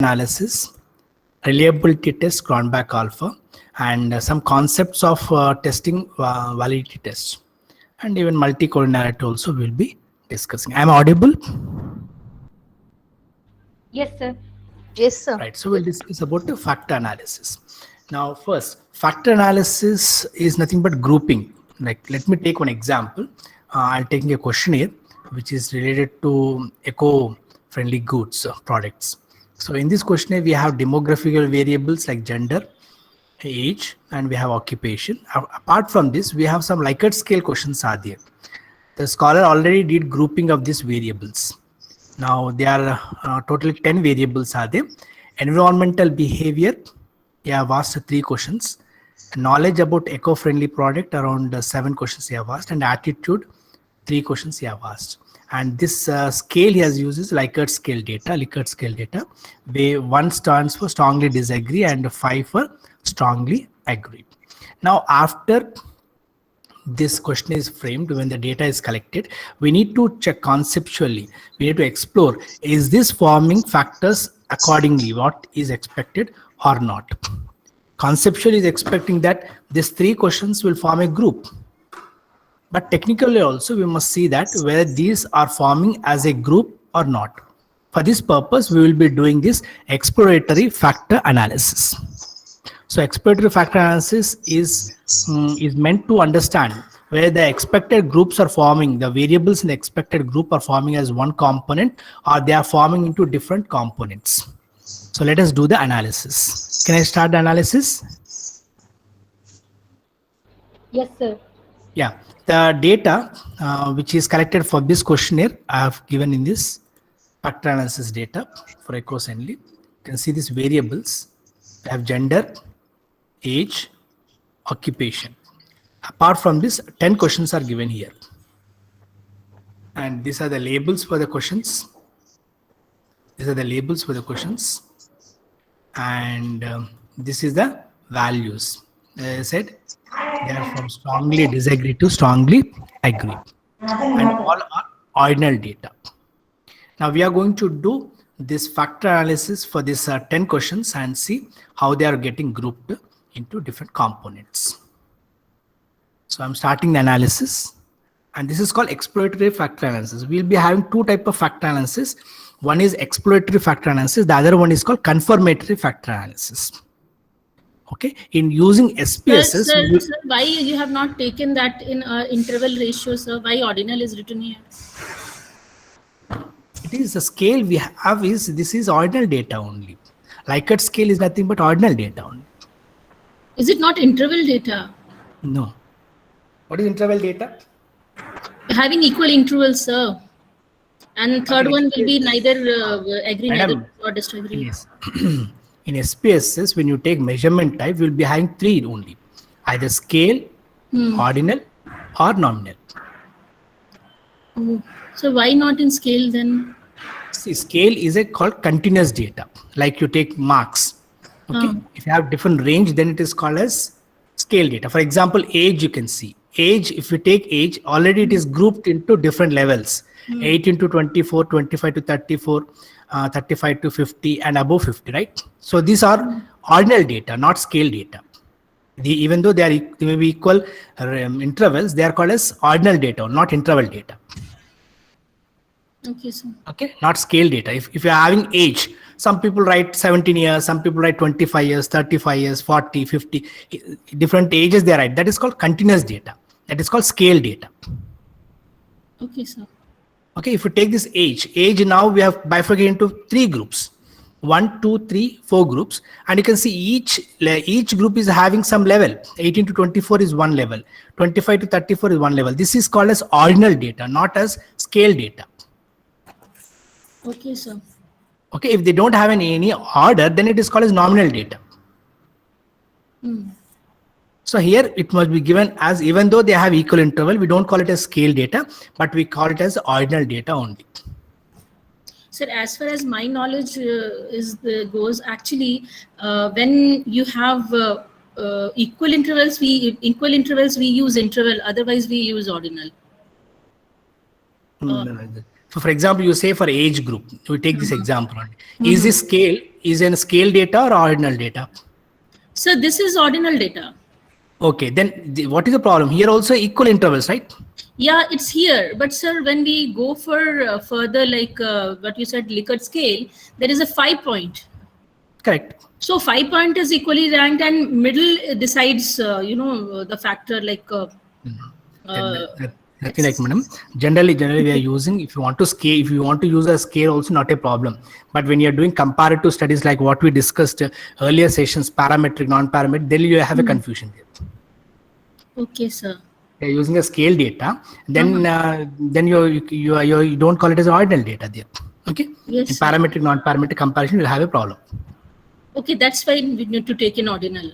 analysis, reliability test, Cronbach alpha, and some concepts of testing validity tests, and even multi-coordinate also will be discussing. Am I audible? Yes, sir. Yes, sir. Right. So we'll discuss about the factor analysis. Now, first, factor analysis is nothing but grouping. Like, let me take one example. I'm taking a questionnaire which is related to eco-friendly goods products. So in this questionnaire, we have demographical variables like gender, age, and we have occupation. Apart from this, we have some Likert scale questions are there. The scholar already did grouping of these variables. Now there are totally 10 variables are there. Environmental behavior, they have asked 3 questions. Knowledge about eco-friendly product, around 7 questions he have asked, and attitude, 3 questions he have asked. And this scale he has used is Likert scale data, where 1 stands for strongly disagree and 5 for strongly agree. Now after this question is framed, when the data is collected, we need to check conceptually. We need to explore, is this forming factors accordingly what is expected or not. Conceptually is expecting that these 3 questions will form a group, but technically also we must see that whether these are forming as a group or not. For this purpose, we will be doing this exploratory factor analysis. So exploratory factor analysis is meant to understand where the expected groups are forming, the variables in the expected group are forming as one component, or they are forming into different components. So let us do the analysis. Can I start the analysis? Yes, sir. Yeah, the data which is collected for this questionnaire I have given in this factor analysis data for eco-friendly. You can see these variables. I have gender, age, occupation. Apart from this, 10 questions are given here. And these are the labels for the questions. And this is the values. As I said, they are from strongly disagree to strongly agree. And all are ordinal data. Now we are going to do this factor analysis for this 10 questions and see how they are getting grouped into different components. So I'm starting the analysis, and this is called exploratory factor analysis. We'll be having 2 types of factor analysis. One is exploratory factor analysis. The other one is called confirmatory factor analysis. Okay, in using SPSS. Sir, why you have not taken that in interval ratio, sir? Why ordinal is written here? It is the scale we have is, this is ordinal data only. Likert scale is nothing but ordinal data only. Is it not interval data? No. What is interval data? Having equal intervals, sir. And third one will be neither agree, Madam, neither or disagree. Yes. In SPSS, when you take measurement type, we'll be having 3 only. Either scale, ordinal, or nominal. Oh. So why not in scale then? See, scale is called continuous data. Like you take marks. Okay. If you have different range, then it is called as scale data. For example, age, you can see. Age, if you take age, already it is grouped into different levels. 18 to 24, 25 to 34, 35 to 50, and above 50, right? So these are ordinal data, not scale data. Even though they may be equal intervals, they are called as ordinal data, not interval data. Okay, sir. Okay, not scale data. If you are having age, some people write 17 years, some people write 25 years, 35 years, 40, 50, different ages they write. That is called continuous data. That is called scale data. Okay, sir. Okay, if you take this age now we have bifurcated into 3 groups. 1, 2, 3, 4 groups. And you can see each group is having some level. 18 to 24 is one level. 25 to 34 is one level. This is called as ordinal data, not as scale data. Okay, sir. Okay, if they don't have any order, then it is called as nominal data. So here it must be given as, even though they have equal interval, we don't call it as scale data, but we call it as ordinal data only. Sir, as far as my knowledge goes, actually, when you have equal intervals, we use interval. Otherwise, we use ordinal. So for example, you say for age group, we take this example. Is this scale, is in scale data or ordinal data? So this is ordinal data. Okay, then what is the problem? Here also equal intervals, right? Yeah, it's here. But sir, when we go for further, like what you said, Likert scale, there is a 5-point. Correct. So 5-point is equally ranked, and middle decides, the factor like. Nothing like, madam. Generally we are using, if you want to scale, if you want to use a scale also, not a problem. But when you're doing comparative studies like what we discussed earlier sessions, parametric, non-parametric, then you have a confusion there. Okay, sir. You're using a scale data, then you don't call it as ordinal data there. Okay. Yes. In parametric, non-parametric comparison, you'll have a problem. Okay, that's why we need to take an ordinal.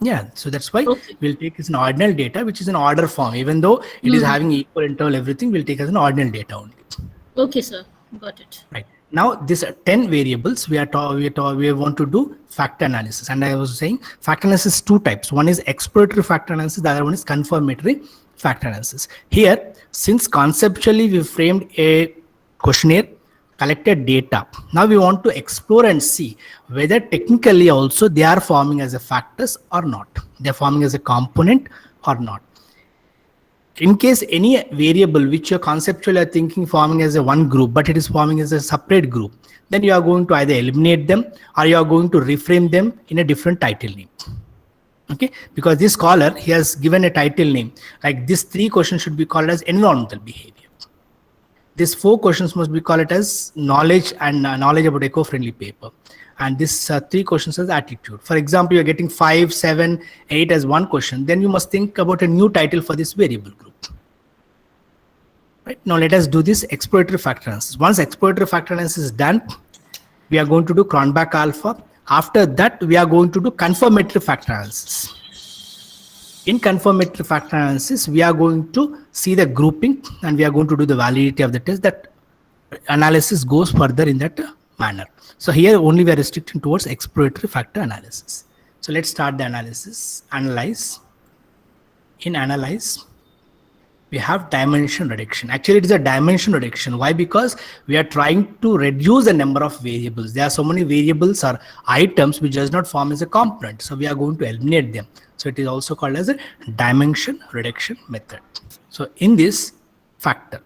Yeah, so that's why we'll take as an ordinal data, which is an order form. Even though it is having equal interval, everything, we'll take as an ordinal data only. Okay, sir. Got it. Right. Now, this 10 variables, we want to do factor analysis. And I was saying factor analysis 2 types. One is exploratory factor analysis, the other one is confirmatory factor analysis. Here, since conceptually we framed a questionnaire, collected data, now we want to explore and see whether technically also they are forming as a factors or not. They are forming as a component or not. In case any variable which you're conceptually thinking forming as a one group, but it is forming as a separate group, then you are going to either eliminate them or you are going to reframe them in a different title name. Okay, because this scholar, he has given a title name, like these 3 questions should be called as environmental behavior. These 4 questions must be called as knowledge and knowledge about eco-friendly paper. And this 3 questions as attitude. For example, you're getting 5, 7, 8 as one question, then you must think about a new title for this variable group. Right, now let us do this exploratory factor analysis. Once exploratory factor analysis is done, we are going to do Cronbach alpha. After that, we are going to do confirmatory factor analysis. In confirmatory factor analysis, we are going to see the grouping and we are going to do the validity of the test. That analysis goes further in that manner. So here only we are restricting towards exploratory factor analysis. So let's start the analysis. Analyze. In analyze, we have dimension reduction. Actually, it is a dimension reduction. Why? Because we are trying to reduce the number of variables. There are so many variables or items which does not form as a component. So we are going to eliminate them. So it is also called as a dimension reduction method. So in this factor.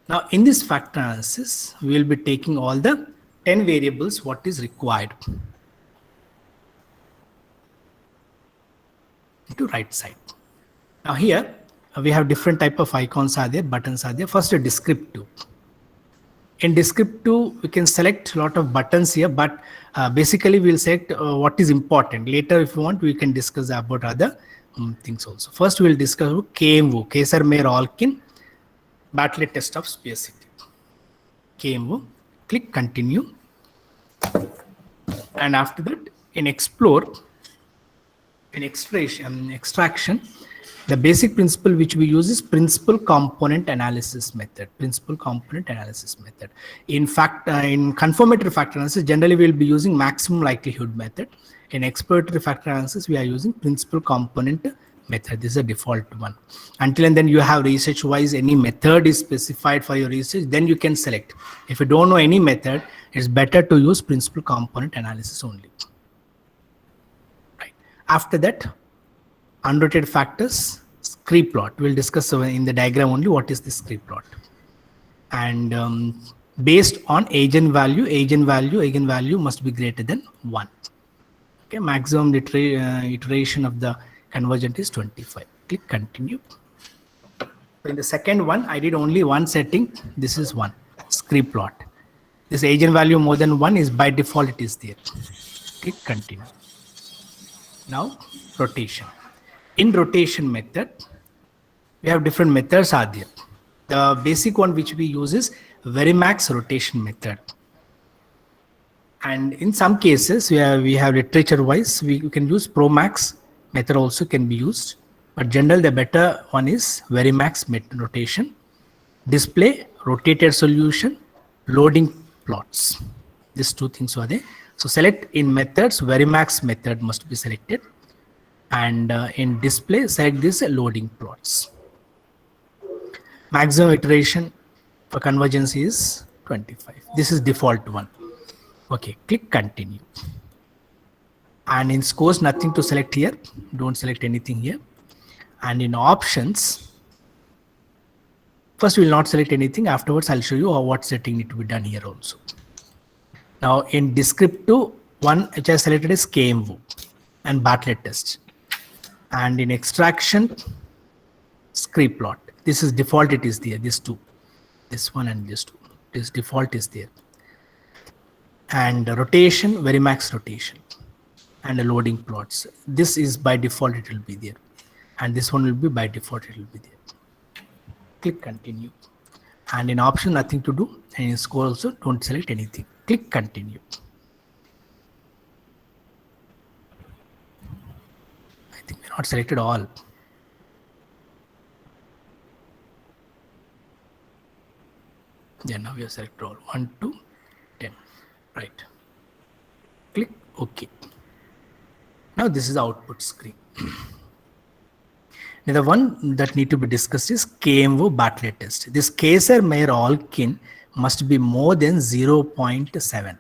Now in this factor analysis, we will be taking all the 10 variables what is required to right side. Now here we have different type of icons are there, buttons are there. First a descriptive. In descriptive, we can select a lot of buttons here, but basically we'll select what is important. Later, if you want, we can discuss about other things also. First, we'll discuss KMO, Kaiser-Meyer-Olkin Bartlett test of specificity. KMO, click continue. And after that, in explore, in extraction, the basic principle which we use is principal component analysis method. Principal component analysis method. In fact, in confirmatory factor analysis, generally we will be using maximum likelihood method. In exploratory factor analysis, we are using principal component method. This is a default one. Until and then you have research wise any method is specified for your research, then you can select. If you don't know any method, it's better to use principal component analysis only. Right. After that, unrotated factors, scree plot. We'll discuss in the diagram only what is the scree plot. And based on eigenvalue must be greater than 1. Okay, maximum iteration of the convergent is 25. Click continue. So in the second one, I did only one setting. This is 1, scree plot. This eigenvalue more than 1 is by default it is there. Click continue. Now rotation. In rotation method, we have different methods are there. The basic one which we use is Verimax rotation method. And in some cases, we have literature wise, we can use Promax method also can be used. But generally the better one is Verimax rotation. Display, rotated solution, loading plots. These 2 things are there. So select in methods, Verimax method must be selected. And in display, select this loading plots. Maximum iteration For convergence is 25. This is default one. Okay, click continue. And in scores, nothing to select here. Don't select anything here. And in options, first we will not select anything. Afterwards, I'll show you what setting need to be done here also. Now in descriptive, one which I selected is KMV and Bartlett test. And in extraction, script plot. This is default, it is there, these two. This one and this two. This default is there. And rotation, Verimax rotation. And the loading plots. This is by default, it will be there. And this one will be by default, it will be there. Click continue. And in option, nothing to do. And in score also, don't select anything. Click continue. I think we're not selected all. Yeah, now we have selected all. 1 to 10. Right. Click OK. Now this is the output screen. Now the one that need to be discussed is KMV Bartlett test. This Kayser-Meyer-Olkin must be more than 0.7.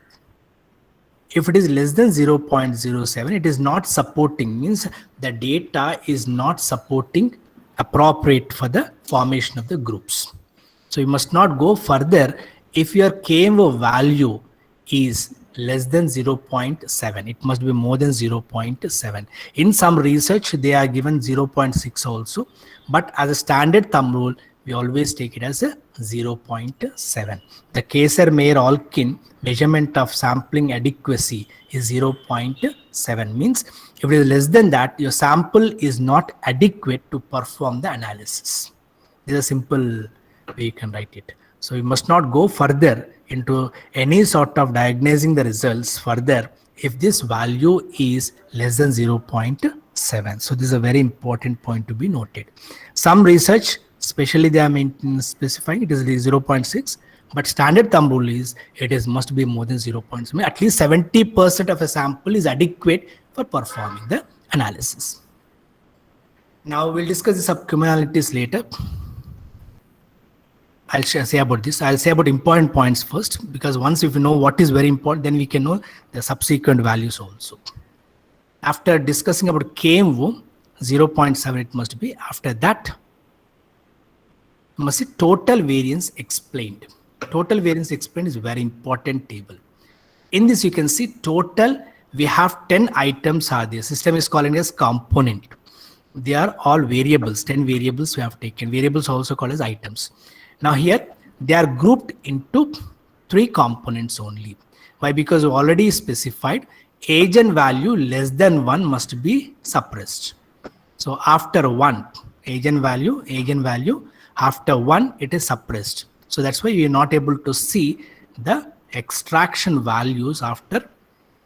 If it is less than 0.07, it is not supporting, means the data is not supporting appropriate for the formation of the groups. So you must not go further if your KMV value is less than 0.7. It must be more than 0.7. In some research, they are given 0.6 also. But as a standard thumb rule, we always take it as a 0.7. The Kayser-Meyer-Olkin measurement of sampling adequacy is 0.7. Means if it is less than that, your sample is not adequate to perform the analysis. This is a simple way you can write it. So you must not go further into any sort of diagnosing the results further if this value is less than 0.7. So this is a very important point to be noted. Some research, especially they are specifying it is 0.6, but standard thumb rule is it is must be more than 0.7. At least 70% of a sample is adequate for performing the analysis. Now we'll discuss the subcommunalities later. I'll say about this. I'll say about important points first, because once if you know what is very important, then we can know the subsequent values also. After discussing about KMV, 0.7 it must be. After that, you must see total variance explained. Total variance explained is a very important table. In this, you can see total, we have 10 items are there. System is calling as component. They are all variables, 10 variables we have taken. Variables also called as items. Now here, they are grouped into 3 components only. Why? Because we already specified age and value less than 1 must be suppressed. So after 1, age and value, after 1, it is suppressed. So that's why you are not able to see the extraction values after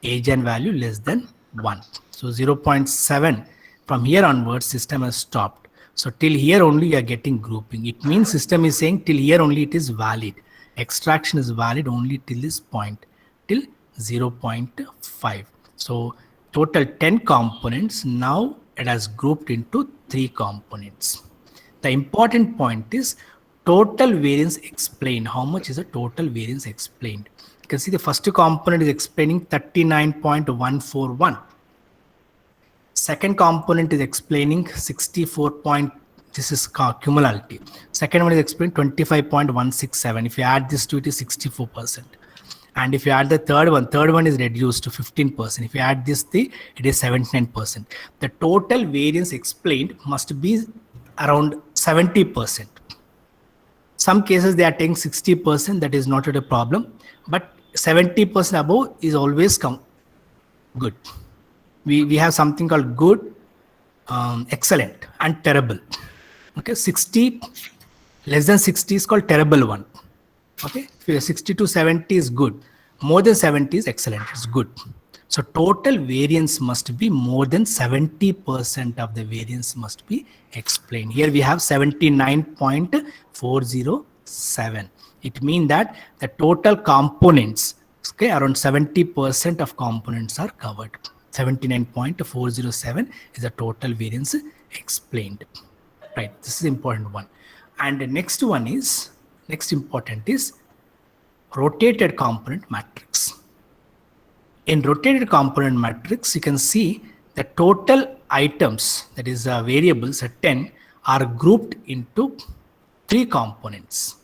age and value less than 1. So 0.7, from here onwards, system has stopped. So till here only you are getting grouping. It means system is saying till here only it is valid. Extraction is valid only till this point, till 0.5. So total 10 components. Now it has grouped into 3 components. The important point is total variance explained. How much is the total variance explained? You can see the first component is explaining 39.141. Second component is explaining 64. This is cumulative. Second one is explaining 25.167. If you add this to it is 64%. And if you add the third one is reduced to 15%. If you add this thing, it is 79%. The total variance explained must be around 70%. Some cases they are taking 60%. That is not a problem. But 70% above is always good. We have something called good, excellent, and terrible. Okay, 60, less than 60 is called terrible one. Okay, 60 to 70 is good. More than 70 is excellent, it's good. So total variance must be more than 70% of the variance must be explained. Here we have 79.407. It means that the total components, okay, around 70% of components are covered. 79.407 is the total variance explained. Right, this is important one. And the next one is Next important is rotated component matrix. In rotated component matrix, you can see the total items, that is variables at 10, are grouped into 3 components.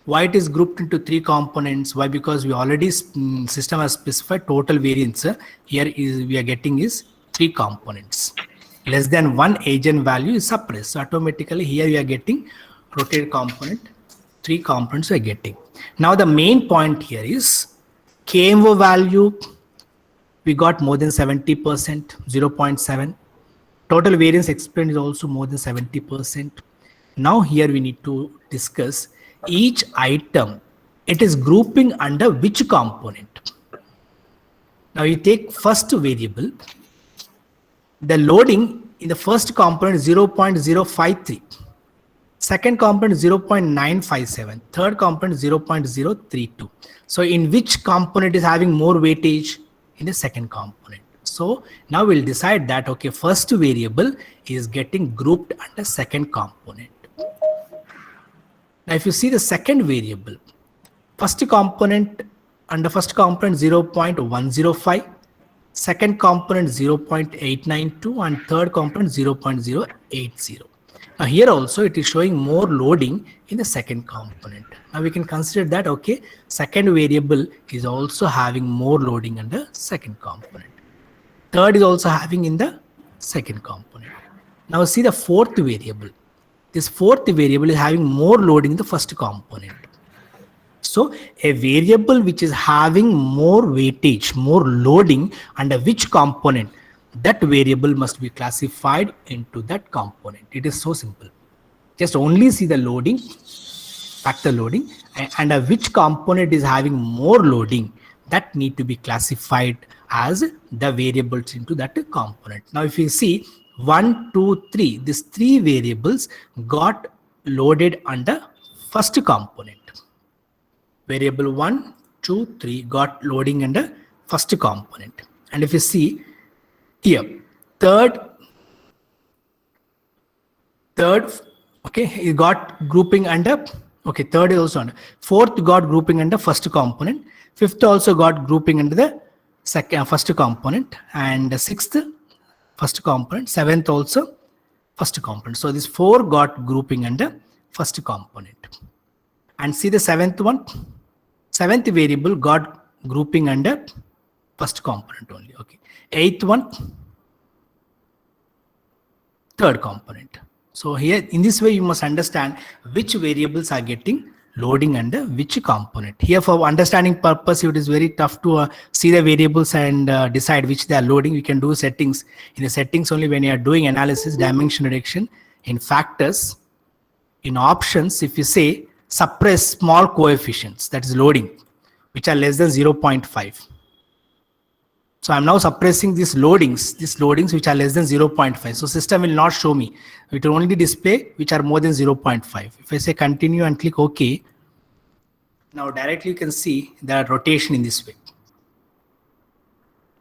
Why it is grouped into 3 components? Why? Because we already system has specified total variance. Here is we are getting is 3 components. Less than 1 agent value is suppressed. So automatically here we are getting rotated component, 3 components we are getting. Now the main point here is KMO value, we got more than 70%, 0.7. Total variance explained is also more than 70%. Now here we need to discuss each item. It is grouping under which component. Now you take first variable. The loading in the first component is 0.053. Second component 0.957, third component 0.032. So in which component is having more weightage? In the second component. So now we'll decide that, okay, first variable is getting grouped under second component. Now if you see the second variable, first component under first component 0.105, second component 0.892 and third component 0.080. Now here also it is showing more loading in the second component. Now we can consider that, okay, second variable is also having more loading under second component. Third is also having in the second component. Now see the fourth variable. This fourth variable is having more loading in the first component. So a variable which is having more weightage, more loading under which component, that variable must be classified into that component. It is so simple. Just only see the loading, factor loading, and which component is having more loading, that need to be classified as the variables into that component. Now if you see 1, 2, 3, these 3 variables got loaded under first component. Variable 1, 2, 3 got loading under first component. And if you see here, third, okay, you got grouping under, okay, third is also under, fourth got grouping under first component, fifth also got grouping under the first component, and sixth first component, seventh also first component. So this 4 got grouping under first component. And see the seventh one, seventh variable got grouping under first component only. Okay, eighth one, third component. So here in this way you must understand which variables are getting loading under which component. Here for understanding purpose, it is very tough to see the variables and decide which they are loading. We can do settings. In the settings only, when you are doing analysis, dimension reduction, in factors, in options, if you say suppress small coefficients, that is loading, which are less than 0.5. So I'm now suppressing these loadings which are less than 0.5. So system will not show me. It will only display which are more than 0.5. If I say continue and click OK, now directly you can see the rotation in this way.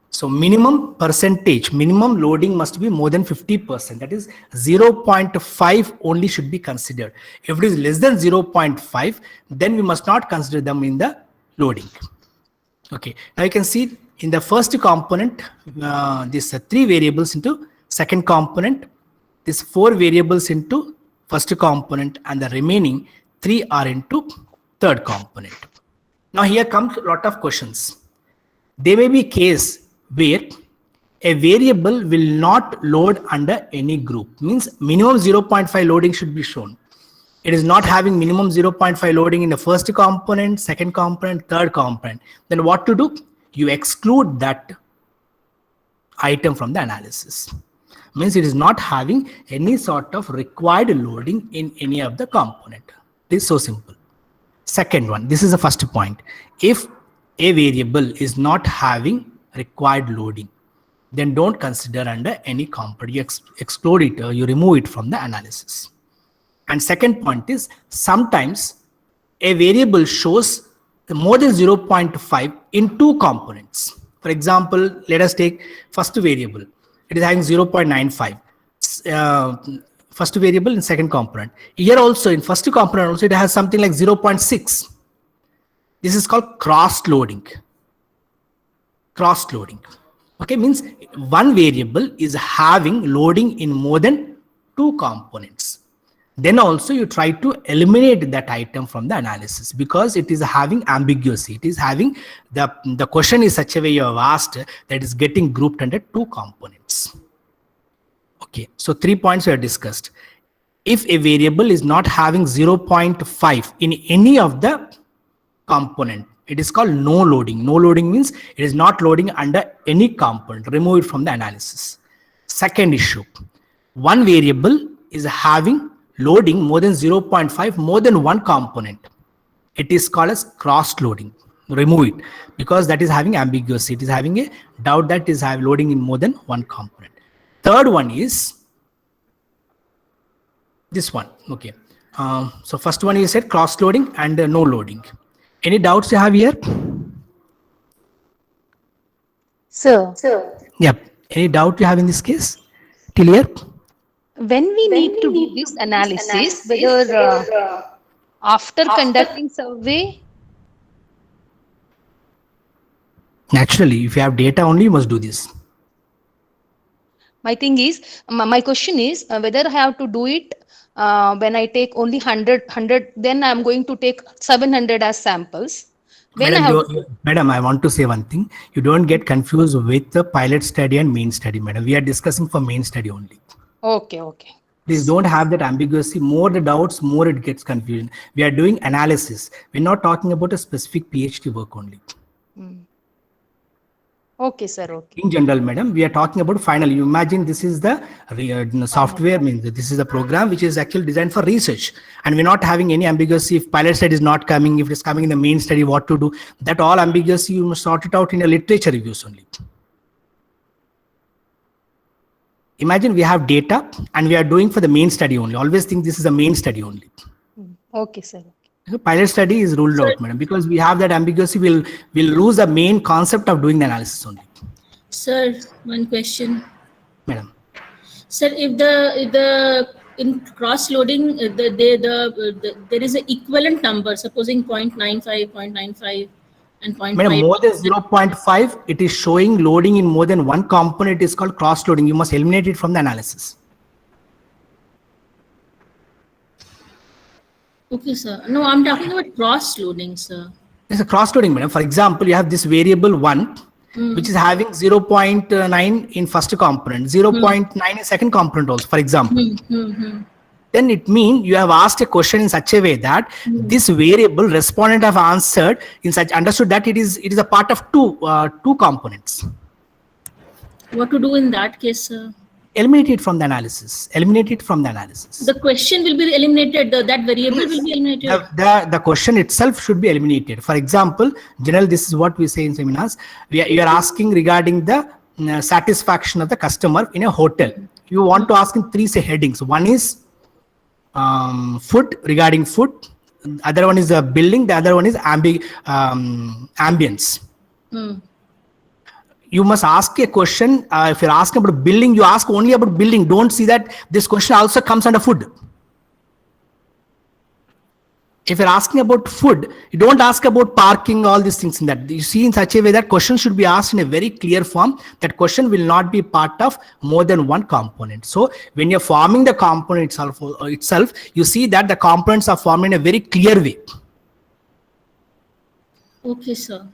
So minimum percentage, minimum loading must be more than 50%. That is 0.5 only should be considered. If it is less than 0.5, then we must not consider them in the loading. Okay, now you can see in the first component, these 3 variables into second component, these 4 variables into first component, and the remaining 3 are into third component. Now here comes a lot of questions. There may be a case where a variable will not load under any group. Means minimum 0.5 loading should be shown. It is not having minimum 0.5 loading in the first component, second component, third component. Then what to do? You exclude that item from the analysis. Means it is not having any sort of required loading in any of the component. This is so simple. Second one, this is the first point. If a variable is not having required loading, then don't consider under any component. You exclude it or you remove it from the analysis. And second point is sometimes a variable shows more than 0.5 in 2 components. For example, let us take first variable. It is having 0.95. first variable in second component. Here also in first component also it has something like 0.6. This is called cross loading. Cross loading. Okay, means one variable is having loading in more than two components. Then also you try to eliminate that item from the analysis because it is having ambiguity. It is having the question is such a way you have asked that is getting grouped under two components. Okay, so 3 points we have discussed. If a variable is not having 0.5 in any of the component, it is called no loading. No loading means it is not loading under any component. Remove it from the analysis. Second issue, one variable is having loading more than 0.5, more than one component. It is called as cross loading. Remove it because that is having ambiguity. It is having a doubt that is having loading in more than one component. Third one is this one. Okay. So first one you said cross loading and no loading. Any doubts you have here? Sir, Yep. Any doubt you have in this case? Till here? when we need to do this analysis, whether after conducting survey, Naturally, if you have data only, you must do this. my thing is, my question is whether I have to do it when I take only 100, then I'm going to take 700 as samples. When I have Madam, I want to say one thing. You don't get confused with the pilot study and main study, madam. We are discussing for main study only. okay. Please don't have that ambiguity. More the doubts, more it gets confusion. We are doing analysis. We're not talking about a specific PhD work only. Okay, sir. Okay. In general, madam, we are talking about final. You imagine this is the software, means this is the program which is actually designed for research, and we're not having any ambiguity. If pilot study is not coming, if it's coming in the main study, what to do? That all ambiguity you must sort it out in a literature reviews only. Imagine we have data and we are doing for the main study only. Always think this is the main study only. Okay, sir. So pilot study is ruled out, madam, because we have that ambiguity. We'll lose the main concept of doing the analysis only. Sir, one question. Madam. Sir, if the in cross loading there is an equivalent number, supposing 0.95, 0.95, and 0.5. Madam, more than 0.5, it is showing loading in more than one component. It is called cross loading. You must eliminate it from the analysis. Okay, sir. No, I'm talking about cross loading, sir. It's a cross loading, madam. For example, you have this variable 1, which is having 0.9 in first component, 0.9 in second component also, for example. Then it means you have asked a question in such a way that this variable respondent have answered in such, understood that it is a part of two components. What to do in that case, sir? Eliminate it from the analysis. Eliminate it from the analysis. The question will be eliminated. That variable will be eliminated. The question itself should be eliminated. For example, general, this is what we say in seminars. You are asking regarding the satisfaction of the customer in a hotel. You want to ask in 3 headings. One is food, regarding food. Other one is the building. The other one is ambience. You must ask a question. If you're asking about building, you ask only about building. Don't see that this question also comes under food. If you're asking about food, you don't ask about parking, all these things in that. You see in such a way that question should be asked in a very clear form. That question will not be part of more than one component. So when you're forming the component itself, you see that the components are formed in a very clear way. Okay, sir.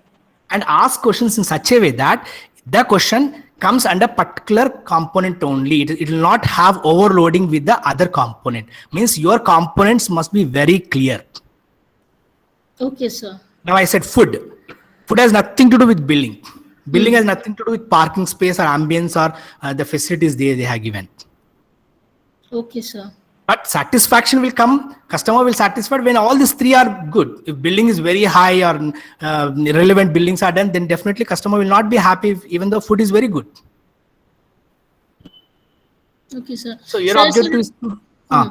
And ask questions in such a way that the question comes under particular component only. It will not have overloading with the other component. Means your components must be very clear. Okay, sir. Now I said food. Food has nothing to do with building. Building has nothing to do with parking space or ambience or the facilities they have given. Okay, sir. But satisfaction will come, customer will satisfy when all these 3 are good. If billing is very high or relevant billings are done, then definitely customer will not be happy even though food is very good. Okay, sir. So your Sir, objective is to,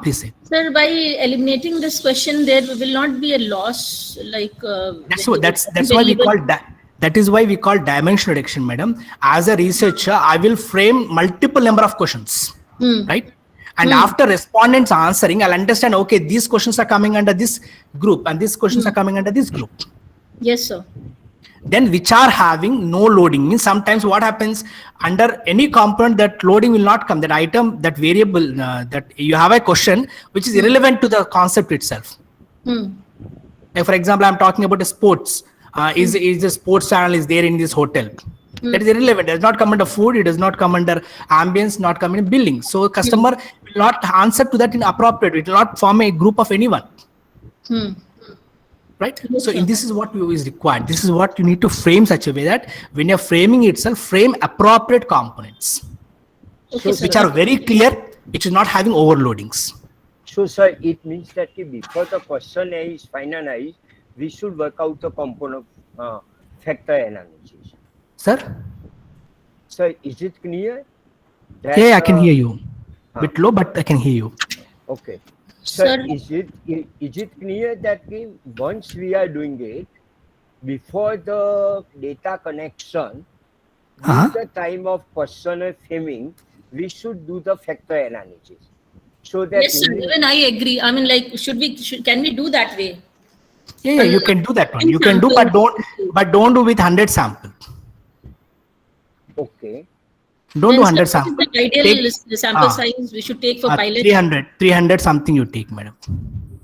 please say. Sir, by eliminating this question, there will not be a loss like. That's why we call that. That is why we call dimension reduction, madam. As a researcher, I will frame multiple number of questions, right? And after respondents answering, I'll understand, okay, these questions are coming under this group and these questions are coming under this group. Yes, sir. Then which are having no loading, means sometimes what happens under any component that loading will not come, that item, that variable, that you have a question which is irrelevant to the concept itself. Like for example, I'm talking about a sports, is the sports channel is there in this hotel. That is irrelevant. It does not come under food. It does not come under ambience, not come in billing. So customer will not answer to that in appropriate. It will not form a group of anyone. Right? Yes, So sir. this is what is required. This is what you need to frame such a way that when you're framing itself, frame appropriate components, Okay, sir. which are very clear, which is not having overloadings. So, sir, it means that before the question is finalized, we should work out the component factor analysis. Sir? Sir, is it clear? That, Yeah, I can hear you. Bit low, but I can hear you. Okay. Sir, Sir. is it clear that once we are doing it, before the data connection, with the time of personal framing, we should do the factor analysis. So that Yes, sir. Even I agree. I mean, like, can we do that way? Yeah, you can do that one. You can do, but don't do with 100 sample. okay. Don't do Then, 100 sir, sample. what is the ideal sample size we should take for pilot? 300 something you take, madam.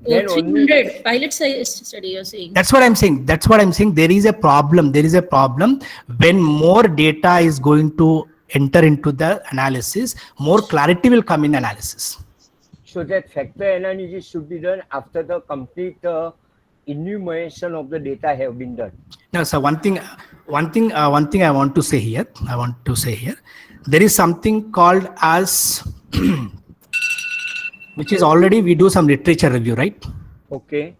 Then only- 300 pilot size study, you're saying? That's what I'm saying. That's what I'm saying. There is a problem. There is a problem when more data is going to enter into the analysis, more clarity will come in analysis. So that factor analysis should be done after the complete enumeration of the data have been done. Now, so one thing I want to say here. There is something called as, which is already we do some literature review, right? Okay.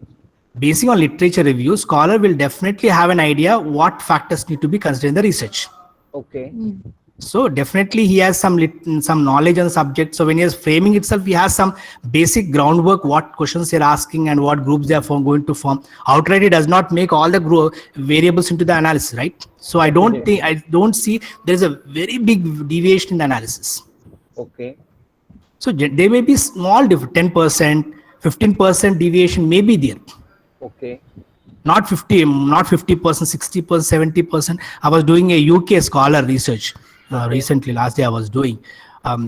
Basing on literature review, scholar will definitely have an idea what factors need to be considered in the research. Okay. So definitely he has some knowledge on the subject. So when he is framing itself, he has some basic groundwork, what questions they're asking and what groups they are going to form. Outright, he does not make all the variables into the analysis, right? So I don't see there is a very big deviation in the analysis. Okay. So there may be small difference, 10%, 15% deviation may be there. Okay. Not 50, not 50%, 60%, 70%. I was doing a UK scholar research recently, last day I was doing.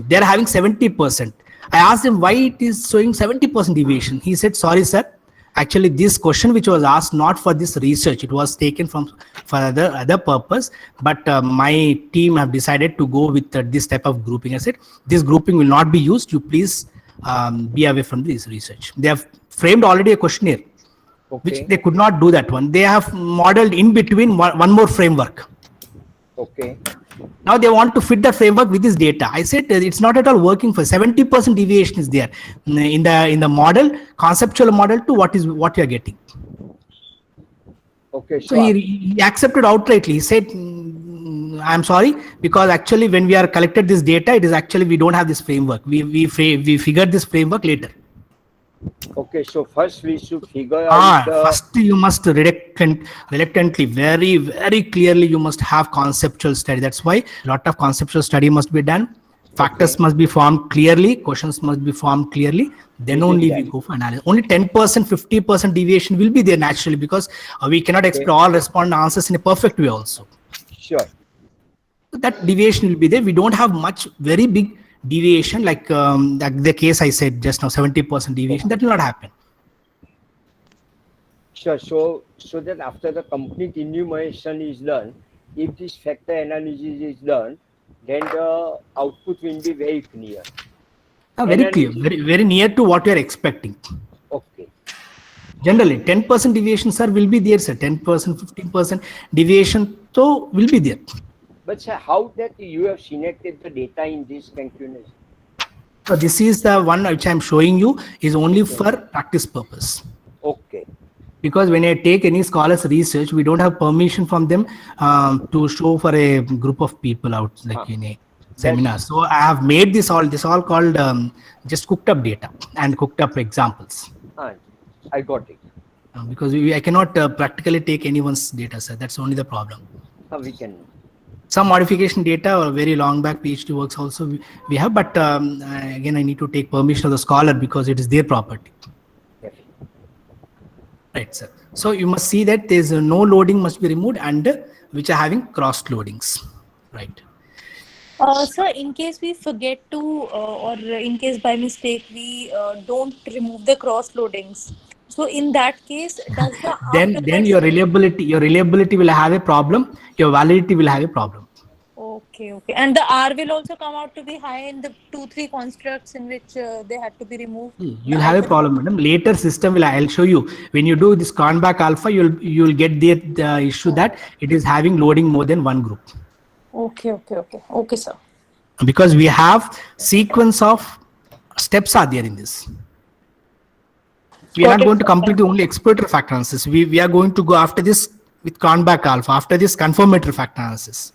They're having 70%. I asked him why it is showing 70% deviation. He said, sorry, sir. Actually, this question which was asked not for this research, it was taken for other purpose. But my team have decided to go with this type of grouping. I said, this grouping will not be used. You please be away from this research. They have framed already a questionnaire. Okay. Which they could not do that one. They have modeled in between one more framework. Okay. Now they want to fit the framework with this data. I said it's not at all working. For 70% deviation is there in the model, conceptual model to what you are getting. Okay. So he accepted outrightly. He said, I'm sorry, because actually when we are collected this data, it is actually we don't have this framework. We figured this framework later. Okay, so first we should figure out First you must reluctantly, very, very clearly, you must have conceptual study. That's why a lot of conceptual study must be done. Factors must be formed clearly. Questions must be formed clearly. Then only we go for analysis. Only 10%, 50% deviation will be there naturally because we cannot expect all respondent answers in a perfect way also. Sure. That deviation will be there. We don't have much very big deviation like the case I said just now, 70% deviation. That will not happen. Sure. So that after the complete enumeration is done, if this factor analysis is done, then the output will be very clear. Very clear, very near to what you are expecting. Okay. Generally, 10% deviation, sir, will be there, sir. 10%, 15% deviation, so will be there. But sir, how that you have selected the data in this calculation? So this is the one which I am showing you is only for practice purpose. Okay. Because when I take any scholars research, we don't have permission from them to show for a group of people out like in a seminar. So I have made this all called just cooked up data and cooked up examples. I got it. Because I cannot practically take anyone's data, sir. That's only the problem. We can. Some modification data or very long back PhD works also we have, but again, I need to take permission of the scholar because it is their property. Yes. Right, sir. So you must see that there's no loading must be removed and which are having cross loadings. Right. So in case we forget to, or in case by mistake we don't remove the cross loadings, so in that case, does the Then your reliability will have a problem. Your validity will have a problem. okay, and the R will also come out to be high in the 2-3 constructs in which they had to be removed. You'll have a problem, madam. Later system will, I'll show you. When you do this Cronbach alpha, you'll get the issue that it is having loading more than one group. Okay, sir. Because we have sequence of steps are there in this. We are not going to complete the only exploratory factor analysis. We are going to go after this with Cronbach alpha, after this confirmatory factor analysis.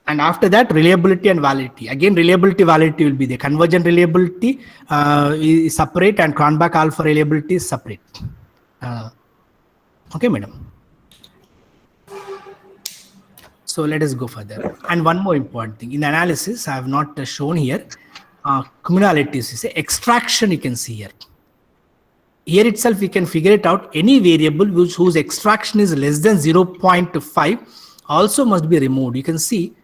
And after that, reliability and validity. Again, reliability, validity will be the convergent reliability is separate and Cronbach alpha reliability is separate. Okay, madam. So let us go further. And one more important thing in the analysis, I have not shown here. Communalities is extraction. You can see here. Here itself, we can figure it out. Any variable whose extraction is less than 0.5 also must be removed. You can see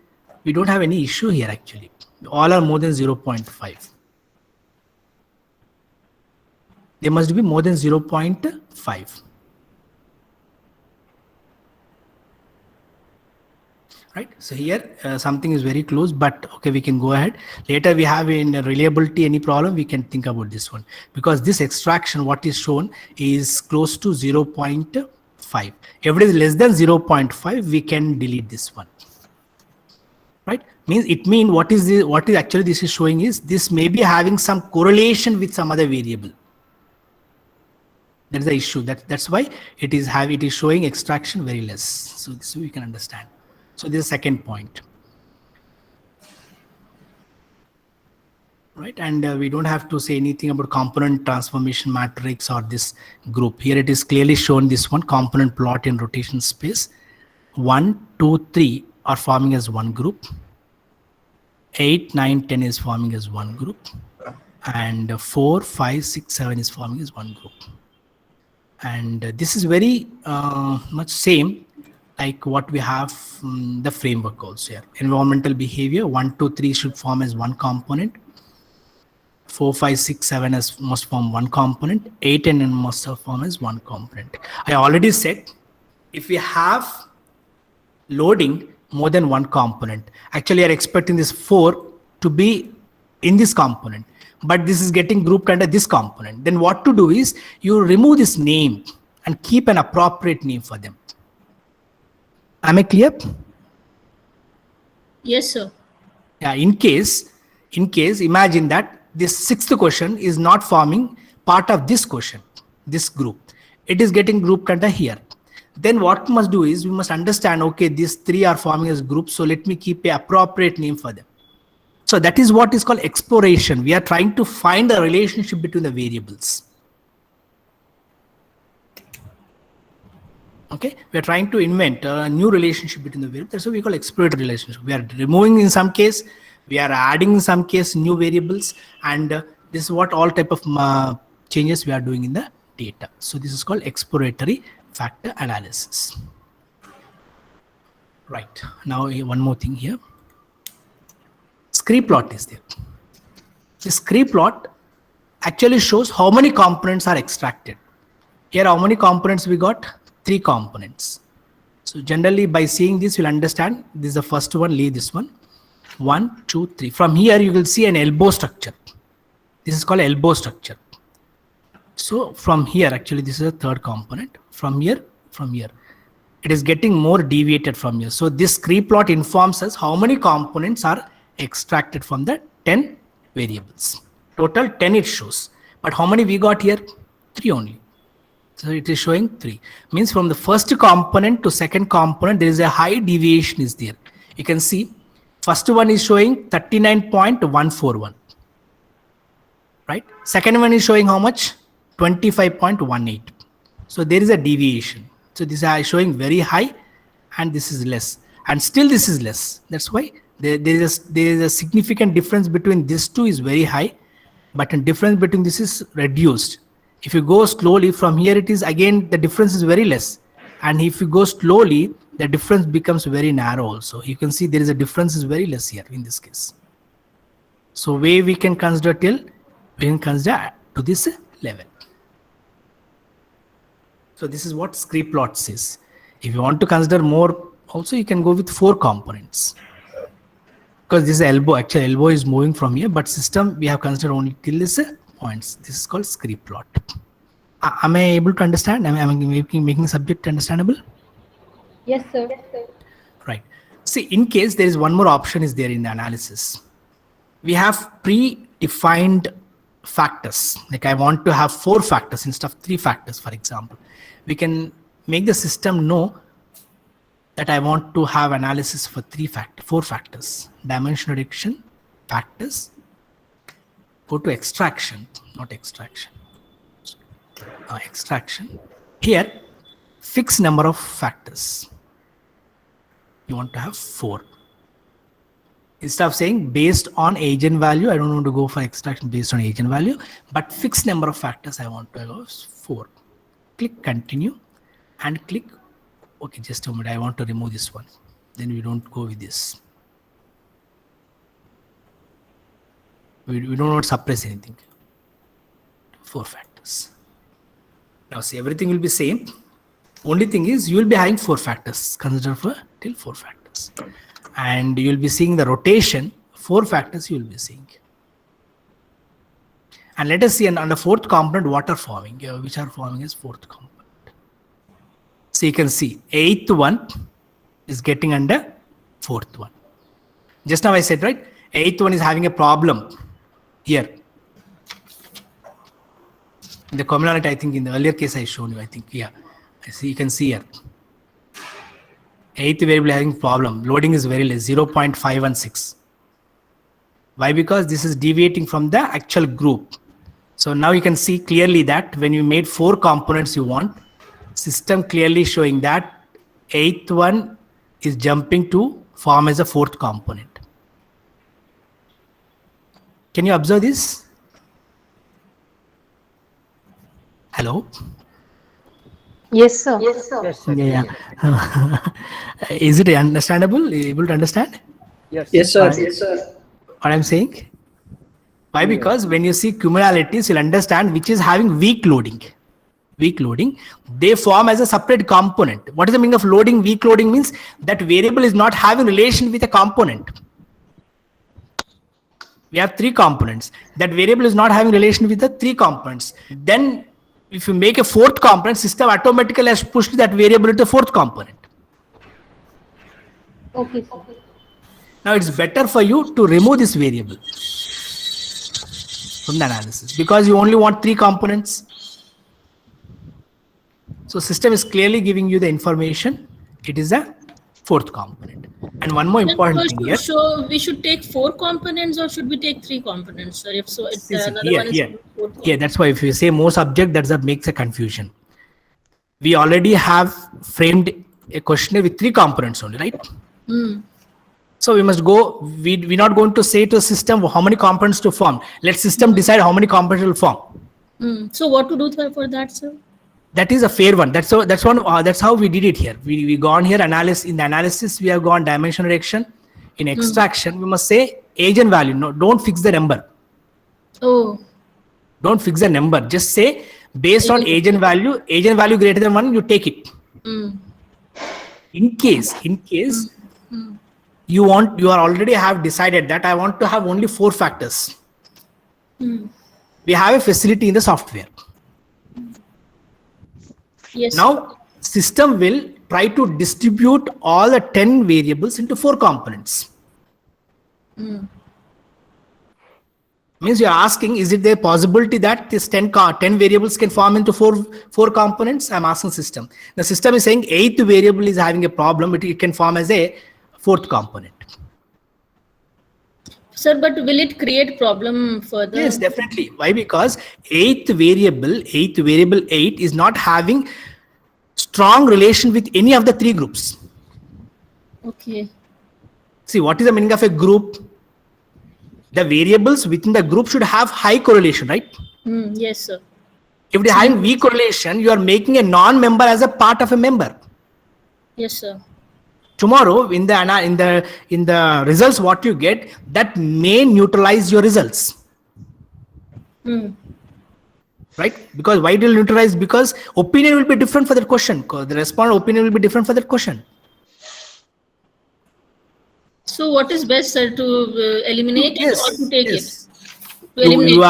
we don't have any issue here actually. All are more than 0.5. They must be more than 0.5. Right. So here something is very close, but okay, we can go ahead. Later we have in reliability any problem, we can think about this one because this extraction, what is shown is close to 0.5. If it is less than 0.5, we can delete this one. Right. Means it means what is actually this is showing is this may be having some correlation with some other variable. That's the issue. That's why it is showing extraction very less. So this we can understand. So this is the second point, right? And we don't have to say anything about component transformation matrix or this group. Here it is clearly shown this one component plot in rotation space. 1, 2, 3 are forming as one group. 8, 9, 10 is forming as one group. And 4, 5, 6, 7 is forming as one group. And this is very much same like what we have the framework also here. Environmental behavior 1, 2, 3 should form as one component. 4, 5, 6, 7 must form one component. 8 and 10 must form as one component. I already said if we have loading more than one component, actually you are expecting this 4 to be in this component, but this is getting grouped under this component. Then what to do is you remove this name and keep an appropriate name for them. Am I clear? Yes, sir. Yeah, in case imagine that this sixth question is not forming part of this question, this group. It is getting grouped under here. Then what we must do is we must understand, okay, these 3 are forming as groups. So let me keep an appropriate name for them. So that is what is called exploration. We are trying to find a relationship between the variables. Okay, we are trying to invent a new relationship between the variables. That's what we call exploratory relationship. We are removing in some case, we are adding in some case new variables, and this is what all type of changes we are doing in the data. So this is called exploratory factor analysis. Right, now one more thing here. Scree plot is there. The scree plot actually shows how many components are extracted. Here how many components we got? 3 components. So generally by seeing this you'll understand this is the first one, leave this one. 1, 2, 3. From here you will see an elbow structure. This is called elbow structure. So from here actually this is a third component. From here it is getting more deviated from here. So this scree plot informs us how many components are extracted from the 10 variables. Total 10 it shows. But how many we got here? 3 only. So it is showing 3. Means from the first component to second component, there is a high deviation is there. You can see first one is showing 39.141. Right? Second one is showing how much? 25.18. So there is a deviation. So this is showing very high and this is less. and still this is less. That's why there is a significant difference between these two is very high, but the difference between this is reduced. If you go slowly from here, it is again the difference is very less, and if you go slowly, the difference becomes very narrow also. You can see there is a difference is very less here in this case. So way we can consider till we can consider to this level. So this is what Scree-plot says. If you want to consider more, also you can go with 4 components. Because this is elbow, actually elbow is moving from here, but system we have considered only till this points. This is called Scree-plot. Am I able to understand? Am I making subject understandable? Yes, sir. Right. See, in case there is one more option is there in the analysis. We have predefined factors. Like I want to have 4 factors instead of 3 factors, for example. We can make the system know that I want to have analysis for 4 factors. Dimension reduction, factors. Go to extraction, not extraction. Extraction. Here, fixed number of factors. You want to have 4. Instead of saying based on eigenvalue, I don't want to go for extraction based on eigenvalue, but fixed number of factors I want to go 4. Click continue and click, okay, just a minute, I want to remove this one. Then we don't go with this. We don't want to suppress anything. 4 factors. Now see, everything will be same. Only thing is you will be having 4 factors. Consider for till 4 factors. And you will be seeing the rotation, 4 factors you will be seeing. And let us see on the 4th component what are forming, which are forming as 4th component. So you can see 8th one is getting under 4th one. Just now I said, right? 8th one is having a problem here. In the commonality, I think in the earlier case I shown you, I think, yeah. I see, you can see here. 8th variable having problem. Loading is very less, 0.516. Why? Because this is deviating from the actual group. So now you can see clearly that when you made 4 components you want, system clearly showing that 8th one is jumping to form as a 4th component. Can you observe this? Hello? Yes, sir. Yes, sir. Yeah. Is it understandable? Able to understand Yes, Yes, sir. Yes, sir. what I'm saying? Why? Because when you see cumulalities, you'll understand which is having weak loading. Weak loading, they form as a separate component. What is the meaning of loading? Weak loading means that variable is not having relation with a component. We have 3 components. That variable is not having relation with the 3 components. Then if you make a 4th component, system automatically has pushed that variable into 4th component. Okay. Now it's better for you to remove this variable from the analysis because you only want 3 components. So system is clearly giving you the information. It is a 4th component. And one more important thing here. So we should take 4 components or should we take 3 components? Sir? If so, it's another one is fourth Yeah, that's why if you say more subject, that makes a confusion. We already have framed a questionnaire with 3 components only, right? So we must go, we're not going to say to the system how many components to form. Let system decide how many components will form. So what to do for that, sir? That is a fair one. That's how we did it here. We gone here analysis. In the analysis, we have gone dimension reduction. In extraction, we must say eigenvalue. No, don't fix the number. Oh, Don't fix the number. Just say based on eigenvalue greater than 1, you take it. In case you are already have decided that I want to have only 4 factors. We have a facility in the software. yes. Now system will try to distribute all the 10 variables into 4 components. Means you are asking, is it the possibility that this 10 variables can form into 4 components? I'm asking system. The system is saying 8th variable is having a problem, but it can form as a 4th component. Sir, but will it create problem further? Yes, definitely. Why? Because 8th variable 8 is not having strong relation with any of the 3 groups. Okay. See, what is the meaning of a group? The variables within the group should have high correlation, right? Yes, sir. If they're having weak correlation, you are making a non-member as a part of a member. Yes, sir. Tomorrow, in the results, what you get, that may neutralize your results. Right? Because why it will neutralize? Because opinion will be different for that question. Because the respondent opinion will be different for that question. So what is best, sir, to eliminate it or to take it? To eliminate.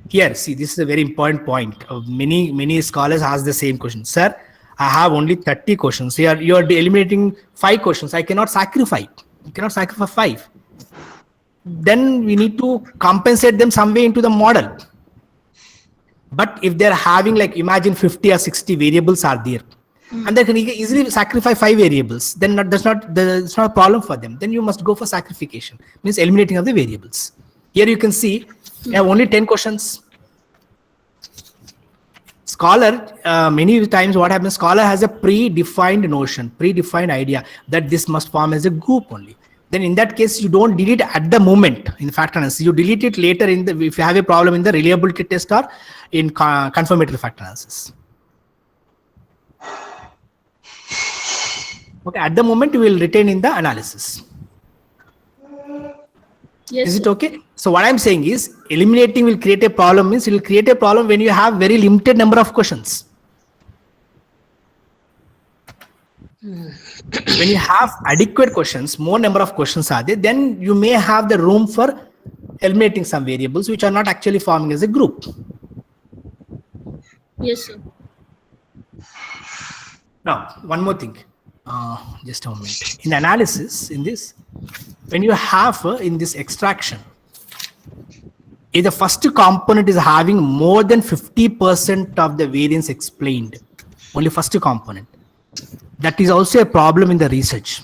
Here, see, this is a very important point. Many scholars ask the same question. Sir, I have only 30 questions. You are eliminating 5 questions. I cannot sacrifice. You cannot sacrifice 5. Then we need to compensate them some way into the model. But if they're having, like, imagine 50 or 60 variables are there, and they can easily sacrifice 5 variables, then it's not a problem for them. Then you must go for sacrification, means eliminating of the variables. Here you can see you have only 10 questions. Scholar, many times what happens, scholar has a predefined notion, predefined idea that this must form as a group only. Then in that case, you don't delete at the moment in the factor analysis. You delete it later if you have a problem in the reliability test or in confirmatory factor analysis. Okay, at the moment you will retain in the analysis. Yes, Is it sir. okay? So what I'm saying is, eliminating will create a problem, means it will create a problem when you have very limited number of questions. When you have adequate questions, more number of questions are there, then you may have the room for eliminating some variables which are not actually forming as a group. Yes, sir. Now, one more thing. Just a moment. In analysis, in this, when you have in this extraction, if the first component is having more than 50% of the variance explained, only first component, that is also a problem in the research.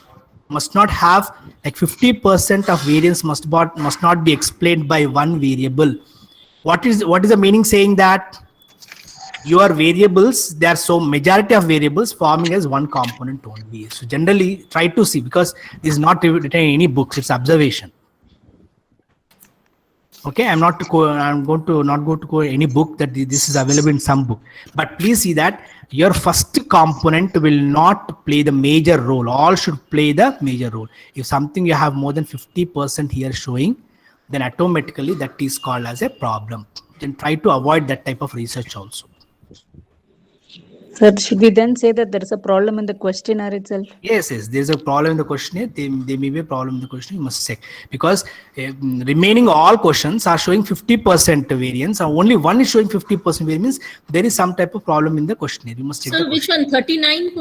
Must not have, like, 50% of variance must not be explained by one variable. What is the meaning saying that? Your variables, there are so majority of variables forming as one component only. So generally try to see, because this is not written in any books, it's observation. Okay, I'm not going to go any book that this is available in some book, but please see that your first component will not play the major role. All should play the major role. If something you have more than 50% here showing, then automatically that is called as a problem. Then try to avoid that type of research also. Sir, should we then say that there is a problem in the questionnaire itself? Yes, there's a problem in the questionnaire. There may be a problem in the questionnaire. You must check, because remaining all questions are showing 50% variance, and only one is showing 50% variance. There is some type of problem in the questionnaire. You must check. So which one? 39.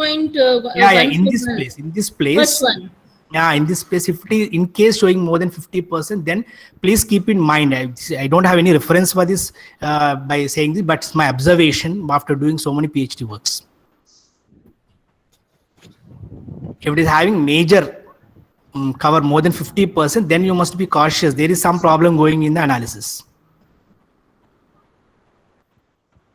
Yeah, in this place. First one. Yeah, in this place, if it is in case showing more than 50%, then please keep in mind, I don't have any reference for this by saying this, but it's my observation after doing so many PhD works. If it is having major cover more than 50%, then you must be cautious. There is some problem going in the analysis.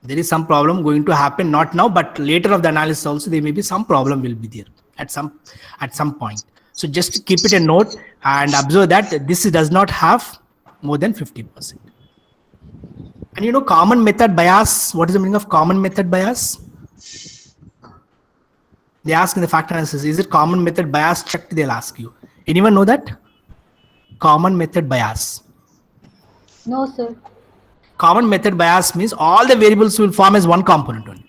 There is some problem going to happen, not now, but later of the analysis also, there may be some problem will be there at some point. So just keep it a note and observe that this does not have more than 50%. And you know, common method bias, what is the meaning of common method bias? They ask in the factor analysis, is it common method bias checked? They'll ask you. Anyone know that? Common method bias. No, sir. Common method bias means all the variables will form as one component only.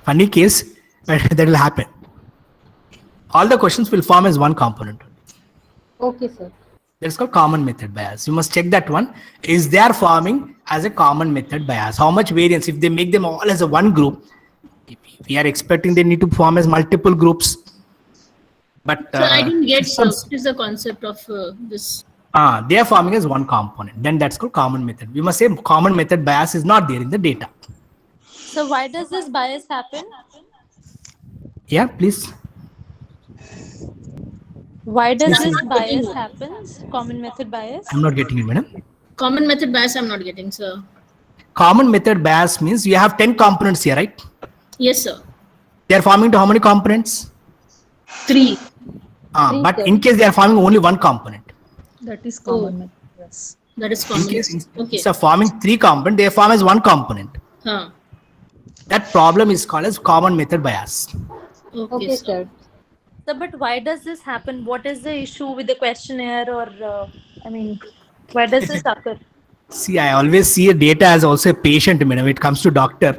Funny case, but that will happen. All the questions will form as one component. Okay, sir. That's called common method bias. You must check that one. Is they are forming as a common method bias? How much variance? If they make them all as a one group, we are expecting they need to form as multiple groups. But So I didn't get, sir, what is the concept of this? They are forming as one component. Then that's called common method. We must say common method bias is not there in the data. So why does this bias happen? Yeah, please. Why does Yes, this ma'am. bias happens? Common method bias? I'm not getting it, madam. Common method bias I'm not getting, sir. Common method bias means you have 10 components here, right? Yes, sir. They are forming to how many components? 3. Three, But sir. in case they are forming only one component. That is Oh. common method. Yes. That is In common. case Okay. instead of forming 3 components, they form as one component. Huh. That problem is called as common method bias. Okay, Okay, sir. sir. So, but why does this happen? What is the issue with the questionnaire, or why does this occur? See, I always see data as also a patient when it comes to doctor.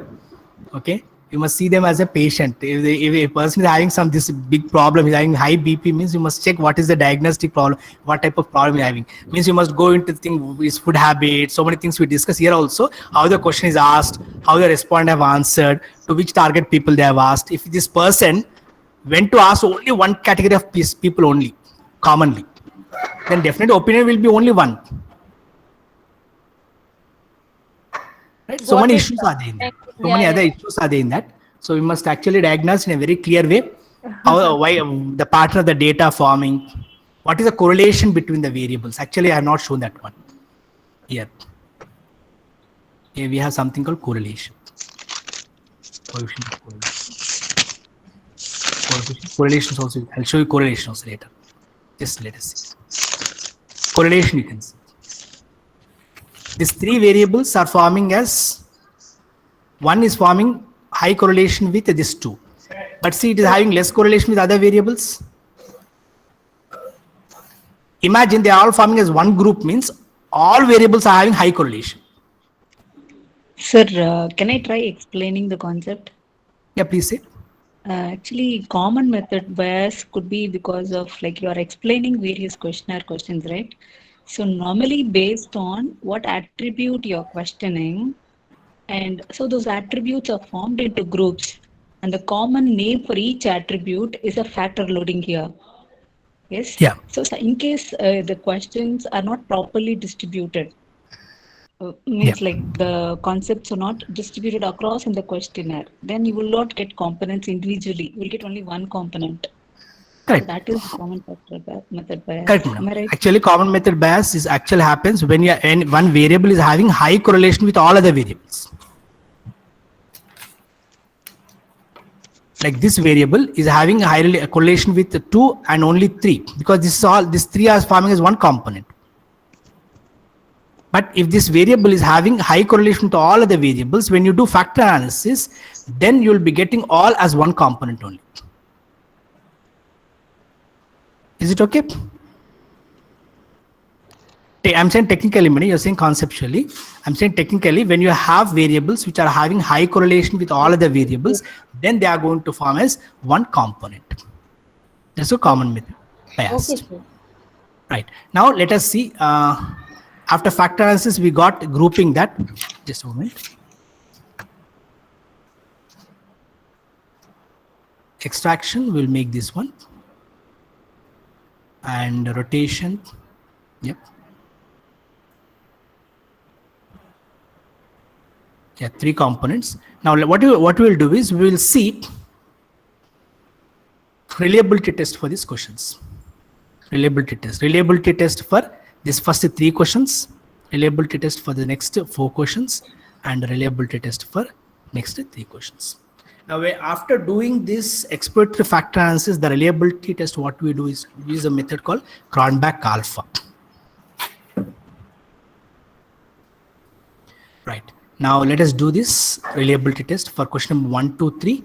Okay, you must see them as a patient. If a person is having this big problem, is having high BP, means you must check what is the diagnostic problem, what type of problem you're having. Means you must go into thing is food habits, so many things we discuss here also. How the question is asked, how the respondent have answered, to which target people they have asked. If this person went to ask only one category of people only, commonly, then definitely opinion will be only one. Right? So What many is issues that? are there in that. So Yeah, many yeah. other issues are there in that. So we must actually diagnose in a very clear way how why the pattern of the data forming, what is the correlation between the variables. Actually, I have not shown that one here. Here we have something called correlation. Coefficient of correlation. Correlations also. I'll show you correlation also later. Just let us see. Correlation you can see. These 3 variables are forming as one is forming high correlation with these 2, but see it is having less correlation with other variables. Imagine they are all forming as one group, means all variables are having high correlation. Sir, can I try explaining the concept? Yeah, please say. Actually, common method bias could be because of like you are explaining various questionnaire questions, right? So normally based on what attribute you're questioning, and so those attributes are formed into groups, and the common name for each attribute is a factor loading here. Yes. Yeah. So in case the questions are not properly distributed, means Yeah. like the concepts are not distributed across in the questionnaire, then you will not get components individually. You will get only one component. So Correct. that is common factor method bias. Correct, Am I madam. right? Actually, common method bias is actually happens when one variable is having high correlation with all other variables. Like this variable is having a high correlation with 2 and only 3, because these 3 are forming as one component. But if this variable is having high correlation to all other variables, when you do factor analysis, then you will be getting all as one component only. Is it okay? I'm saying technically, you're saying conceptually. I'm saying technically, when you have variables which are having high correlation with all other variables, then they are going to form as one component. That's a common method bias. Okay, sir. Right. Now let us see. After factor analysis, we got grouping that. Just a moment. Extraction, we'll make this one. And rotation. Yep. Yeah, 3 components. Now what we'll do is we will see reliability test for these questions. Reliability test for this first 3 questions, reliability test for the next 4 questions, and reliability test for next 3 questions. Now after doing this exploratory factor analysis, the reliability test, what we do is we use a method called Cronbach alpha. Right. Now let us do this reliability test for question number 1, 2, 3,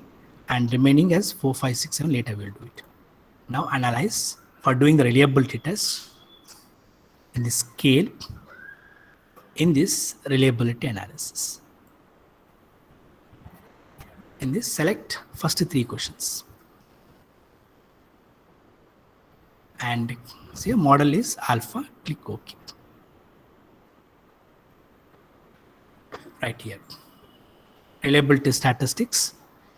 and remaining as 4, 5, 6, 7. Later we'll do it. Now analyze for doing the reliability test in the scale in this reliability analysis. In this, select first 3 questions. And see, a model is alpha, click OK. Right here. Reliability statistics,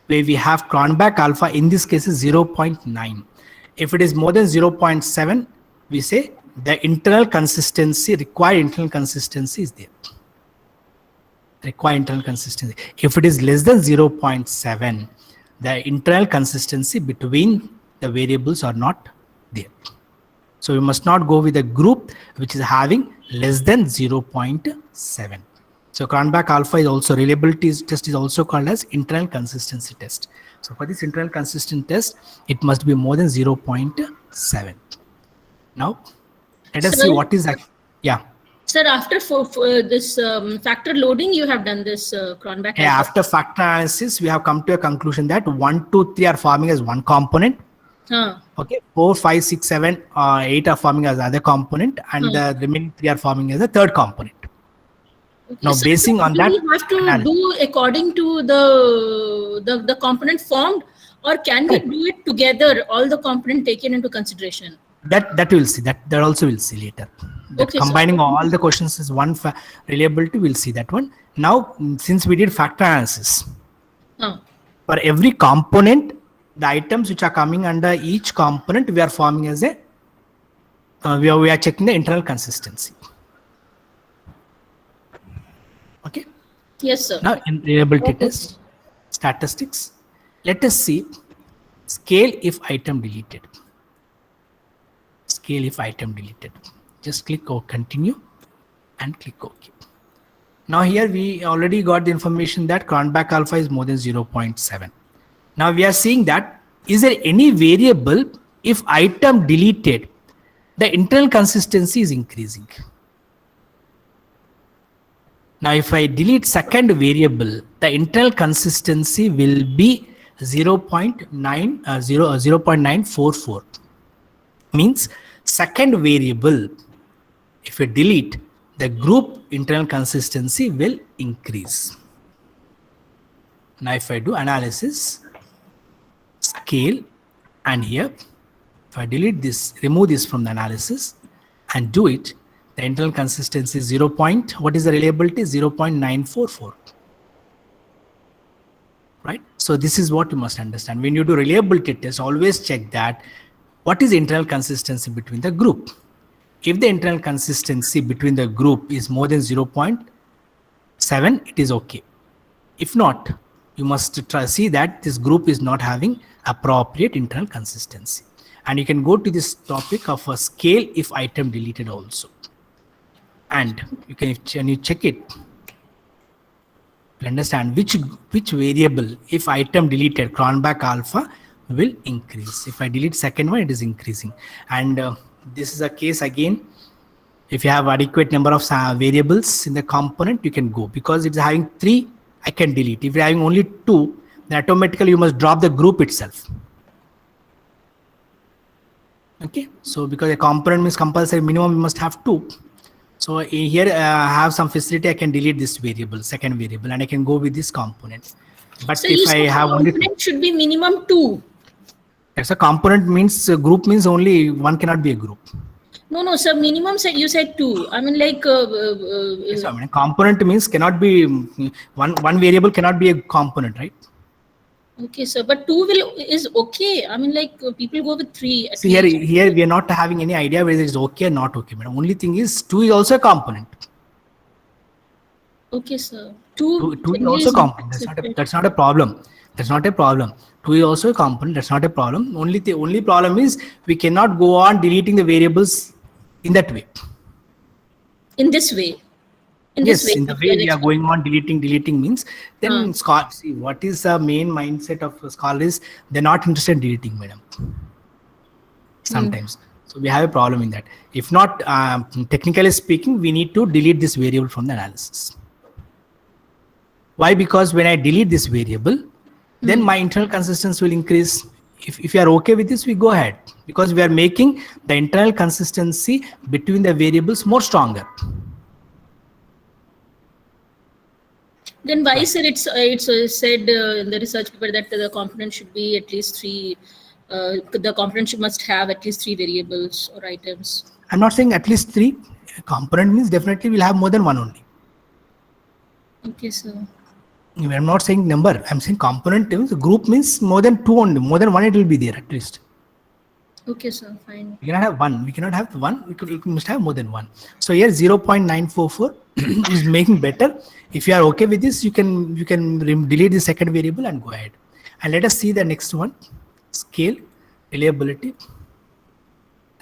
where we have Cronbach alpha, in this case is 0.9. If it is more than 0.7, we say the internal consistency, required internal consistency is there. Required internal consistency. If it is less than 0.7, the internal consistency between the variables are not there. So we must not go with a group which is having less than 0.7. So Cronbach alpha is also reliability test is also called as internal consistency test. So for this internal consistency test, it must be more than 0.7. Now, let us Sir? see what is that. Yeah. Sir, after for this factor loading, you have done this Cronbach. Yeah, after factor analysis, we have come to a conclusion that 1, 2, 3 are forming as one component. Okay, 4, 5, 6, 7, 8 are forming as other component, and the remaining 3 are forming as a third component. Okay, Now, so basing on that, we have to do according to the component formed, or can we do it together, all the component taken into consideration? That we'll see. That also we'll see later. That Okay, combining all the questions is one reliability. We'll see that one. Now, since we did factor analysis, for every component, the items which are coming under each component, we are forming as a we are checking the internal consistency. Okay. Yes, sir. Now, in reliability test statistics, let us see scale if item deleted. Scale if item deleted. Just click continue and click OK. Now here we already got the information that Cronbach alpha is more than 0.7. Now we are seeing that is there any variable if item deleted, the internal consistency is increasing. Now if I delete second variable, the internal consistency will be 0.944. Means second variable, if you delete, the group internal consistency will increase. Now if I do analysis, scale, and here, if I delete this, remove this from the analysis and do it, the internal consistency is what is the reliability? 0.944. Right? So this is what you must understand. When you do reliability test, always check that what is the internal consistency between the group. If the internal consistency between the group is more than 0.7, it is okay. If not, you must see that this group is not having appropriate internal consistency. And you can go to this topic of a scale if item deleted also. And you can, when you check it, you understand which variable if item deleted Cronbach alpha will increase. If I delete second one, it is increasing. And this is a case again, if you have adequate number of variables in the component, you can go, because it's having 3, I can delete. If you're having only 2, then automatically you must drop the group itself. Okay, so because a component means compulsory minimum, you must have 2. So here I have some facility, I can delete this variable, second variable, and I can go with this component. But so if I have only component should be minimum 2. Yes, a component means group means only one cannot be a group. No, sir. Minimum you said 2. I mean, like Yes, I mean, component means cannot be one variable cannot be a component, right? Okay, sir. But 2 is okay. I mean, like people go with 3. See here we are not having any idea whether it's okay or not okay. But only thing is 2 is also a component. Okay, sir. 2 is also a component. That's not a problem. That's not a problem. 2 is also a component. That's not a problem. The only problem is we cannot go on deleting the variables in that way. In this way. In the way we are going on deleting means, then see what is the main mindset of a scholar is they're not interested in deleting, madam. Sometimes. So we have a problem in that. If not, technically speaking, we need to delete this variable from the analysis. Why? Because when I delete this variable, then my internal consistency will increase. If you are okay with this, we go ahead, because we are making the internal consistency between the variables more stronger. Then why, sir, it's said in the research paper that the component should be at least 3. The component must have at least 3 variables or items. I'm not saying at least 3. Component means definitely we'll have more than one only. Okay, sir. I'm not saying number. I'm saying component means group means more than 2 only. More than 1 it will be there at least. Okay, sir. Fine. We cannot have 1. We cannot have 1. We must have more than 1. So here 0.944 is making better. If you are okay with this, you can delete the second variable and go ahead. And let us see the next one. Scale, reliability.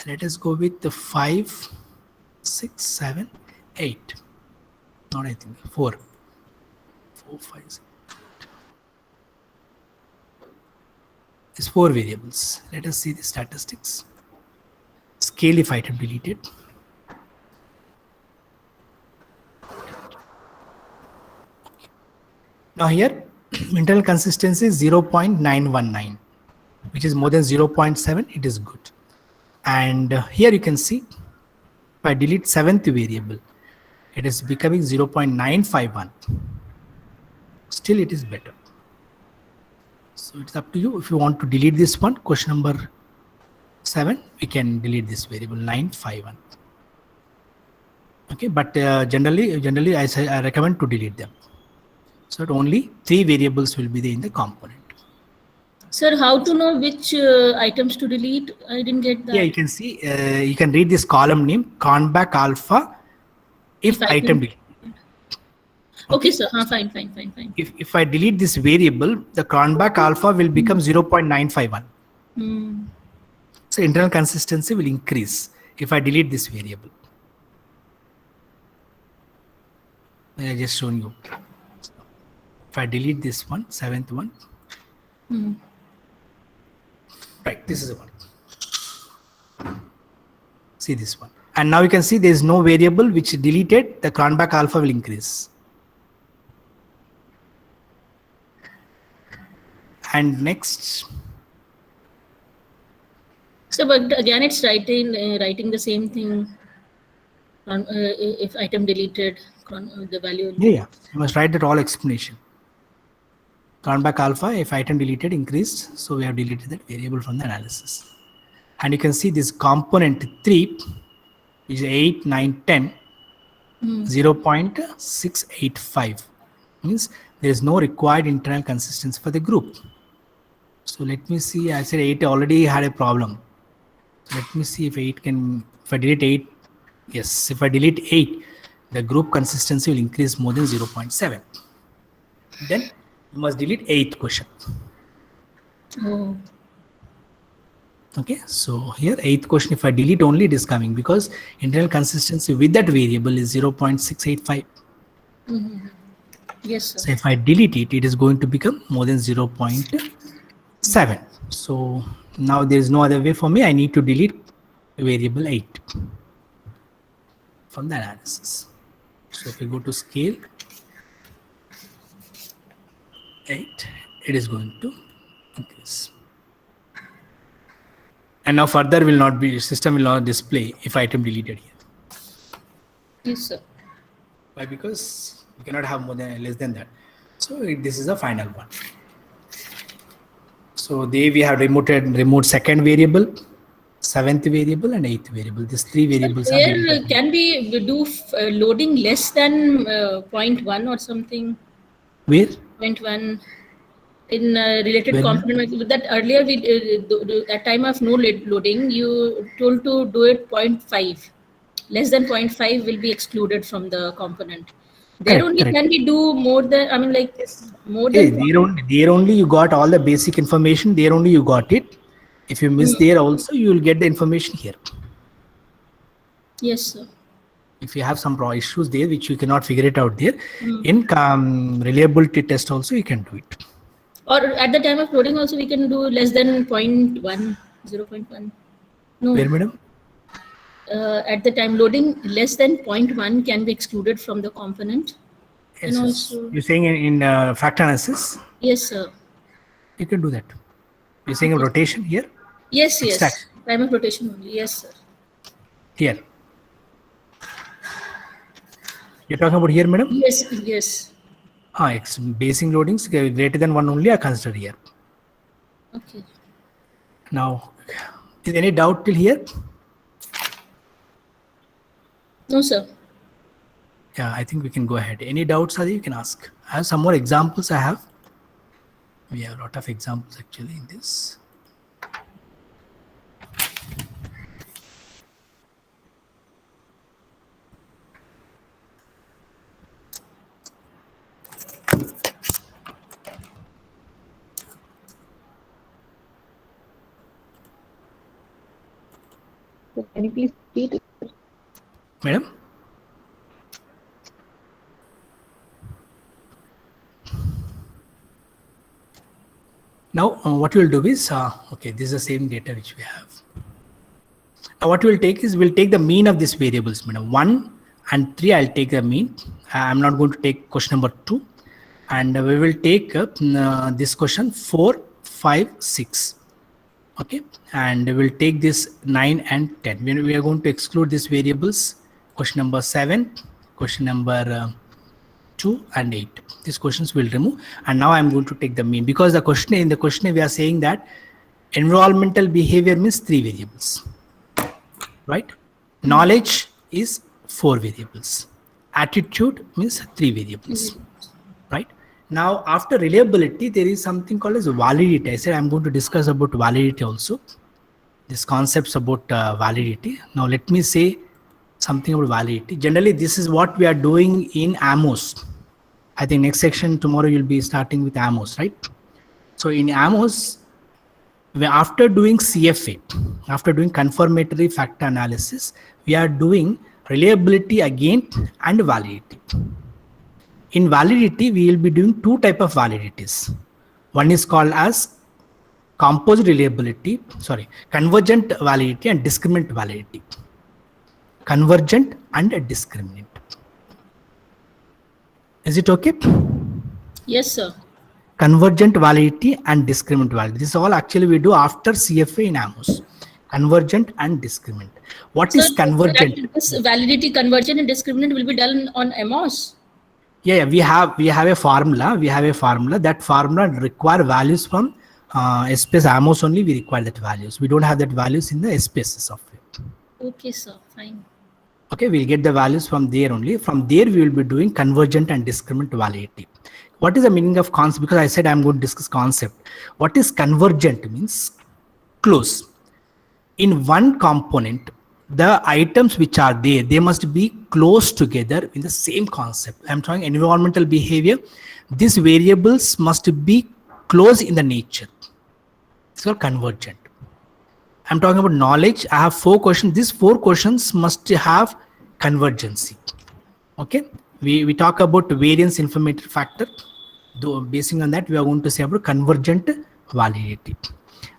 Let us go with the 5, 6, 7, 8. Not I think 4. 4, 5, 6. It's 4 variables. Let us see the statistics. Scale if item deleted. Now here, internal consistency is 0.919, which is more than 0.7, it is good. And here you can see, if I delete 7th variable, it is becoming 0.951. Still it is better. So it's up to you. If you want to delete this one, question number 7, we can delete this variable 951. Okay, but generally I recommend to delete them. So that only 3 variables will be there in the component. Sir, how to know which items to delete? I didn't get that. Yeah, you can see, you can read this column name, cronbach alpha, if item deleted. Okay, sir. Fine. If I delete this variable, the cronbach alpha will become 0.951. So internal consistency will increase if I delete this variable. I just shown you. If I delete this one, 7th one. Right, this is the one. See this one. And now you can see there is no variable which deleted, the cronbach alpha will increase. And next. So, but again, it's writing the same thing. If item deleted, the value. Yeah. You must write that all explanation. Cronbach alpha, if item deleted, increased. So we have deleted that variable from the analysis. And you can see this component 3 is 8, 9, 10, 0.685. Means there is no required internal consistency for the group. So let me see, I said 8 already had a problem. Let me see if 8 can, if I delete 8, yes, if I delete 8, the group consistency will increase more than 0.7. Then you must delete 8th question. Oh. Okay, so here 8th question, if I delete only, it is coming because internal consistency with that variable is 0.685. Yes, sir. So if I delete it, it is going to become more than 0.7. So now there is no other way for me. I need to delete variable 8 from the analysis. So if we go to scale 8, it is going to increase. And now further will not be, system will not display if item deleted here. Yes, sir. Why? Because you cannot have more than less than that. So this is the final one. So there we have removed 2nd variable, 7th variable and 8th variable. These 3 variables are Where deleted. can we do loading less than 0.1 or something? Where? 0.1 in related When? component. That earlier we at time of no loading, you told to do it 0.5. Less than 0.5 will be excluded from the component. There Correct, only correct. can we do more than, I mean, like more Hey, than. there only you got all the basic information. There only you got it. If you miss there also, you will get the information here. Yes, sir. If you have some issues there which you cannot figure it out there, in reliability test also you can do it. Or at the time of loading also we can do less than 0.1, 0.1. No. Where, madam? At the time loading, less than 0.1 can be excluded from the component. Yes, And yes. also, You're saying in factor analysis, yes, sir. you can do that. You're saying a rotation here? Yes, yes. Extract. Time of rotation only. Yes, sir. Here. You're talking about here, madam? Yes, yes. Basing loadings greater than 1 only are considered here. Okay. Now, is any doubt till here? No, sir. Yeah, I think we can go ahead. Any doubts, Adi, you can ask. I have some more examples I have. We have a lot of examples actually in this. Can you please repeat? Madam? Now, what we'll do is, okay, this is the same data which we have. Now, what we'll take is, we'll take the mean of these variables. 1 and 3, I'll take the mean. I'm not going to take question number 2. And we will take this question 4, 5, 6. Okay, and we'll take this 9 and 10. We are going to exclude these variables. Question number 7, question number 2 and 8. These questions will remove. And now I'm going to take the mean, because the question in the question we are saying that environmental behavior means 3 variables, right? Knowledge is 4 variables. Attitude means 3 variables, right? Now, after reliability, there is something called as validity. I said I'm going to discuss about validity also. These concepts about validity. Now, let me say something about validity. Generally, this is what we are doing in AMOS. I think next section tomorrow you'll be starting with AMOS, right? So in AMOS, after doing CFA, after doing confirmatory factor analysis, we are doing reliability again and validity. In validity, we will be doing 2 types of validities. One is called as composite reliability, convergent validity and discriminant validity. Convergent and discriminant. Is it okay? Yes, sir. Convergent validity and discriminant validity. This all actually we do after CFA in AMOS. Convergent and discriminant. What is convergent? This validity, convergent, and discriminant will be done on AMOS. Yeah, we have a formula. We have a formula. That formula require values from SPS AMOS only. We require that values. We don't have that values in the SPS software. Okay, sir. Fine. Okay, we'll get the values from there only. From there, we will be doing convergent and discriminant validity. What is the meaning of concept? Because I said I'm going to discuss concept. What is convergent means? Close. In one component, the items which are there, they must be close together in the same concept. I'm talking environmental behavior. These variables must be close in the nature. It's called convergent. I'm talking about knowledge. I have 4 questions. These 4 questions must have convergency. Okay. We talk about variance informative factor. Though basing on that, we are going to say about convergent validity.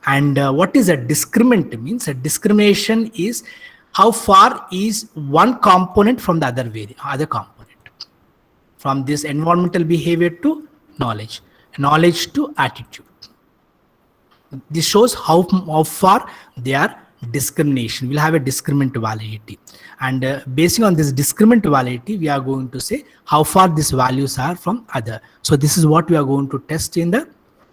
And what is a discriminant means? A discrimination is how far is one component from the other component. From this environmental behavior to knowledge to attitude. This shows how far they are discrimination. We'll have a discriminant validity. And basing on this discriminant validity, we are going to say how far these values are from other. So this is what we are going to test in the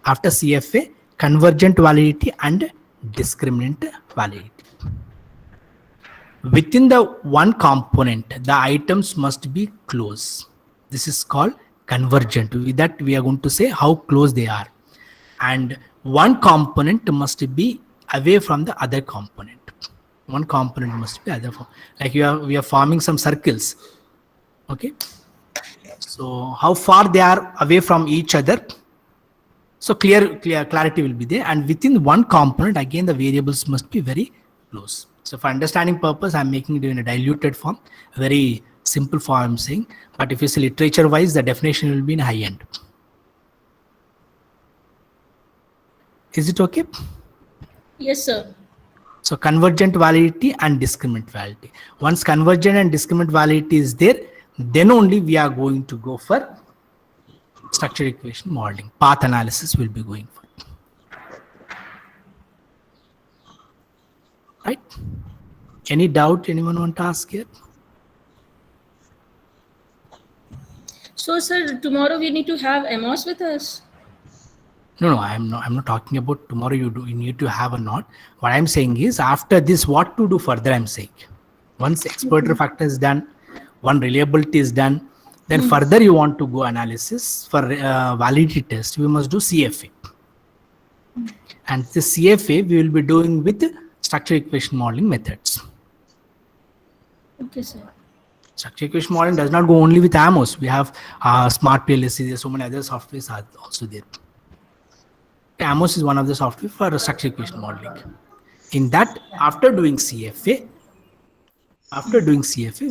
after CFA, convergent validity and discriminant validity. Within the one component, the items must be close. This is called convergent. With that, we are going to say how close they are. And one component must be away from the other component. One component must be other. Like we are forming some circles. Okay. So how far they are away from each other. So clarity will be there. And within one component, again, the variables must be very close. So for understanding purpose, I'm making it in a diluted form, very simple form I'm saying. But if you see literature wise, the definition will be in high end. Is it okay? Yes, sir. So convergent validity and discriminant validity. Once convergent and discriminant validity is there, then only we are going to go for structural equation modeling. Path analysis will be going for. Right? Any doubt anyone want to ask here? So, sir, tomorrow we need to have AMOS with us. No, I'm not talking about tomorrow you need to have or not. What I'm saying is after this, what to do further, I'm saying. Once exploratory factor is done, one reliability is done, then further you want to go analysis for validity test, we must do CFA. And the CFA we will be doing with structural equation modeling methods. Okay, sir. Structural equation modeling does not go only with AMOS. We have Smart PLC, there's so many other softwares are also there. AMOS is one of the software for structural equation modeling. In that, after doing CFA,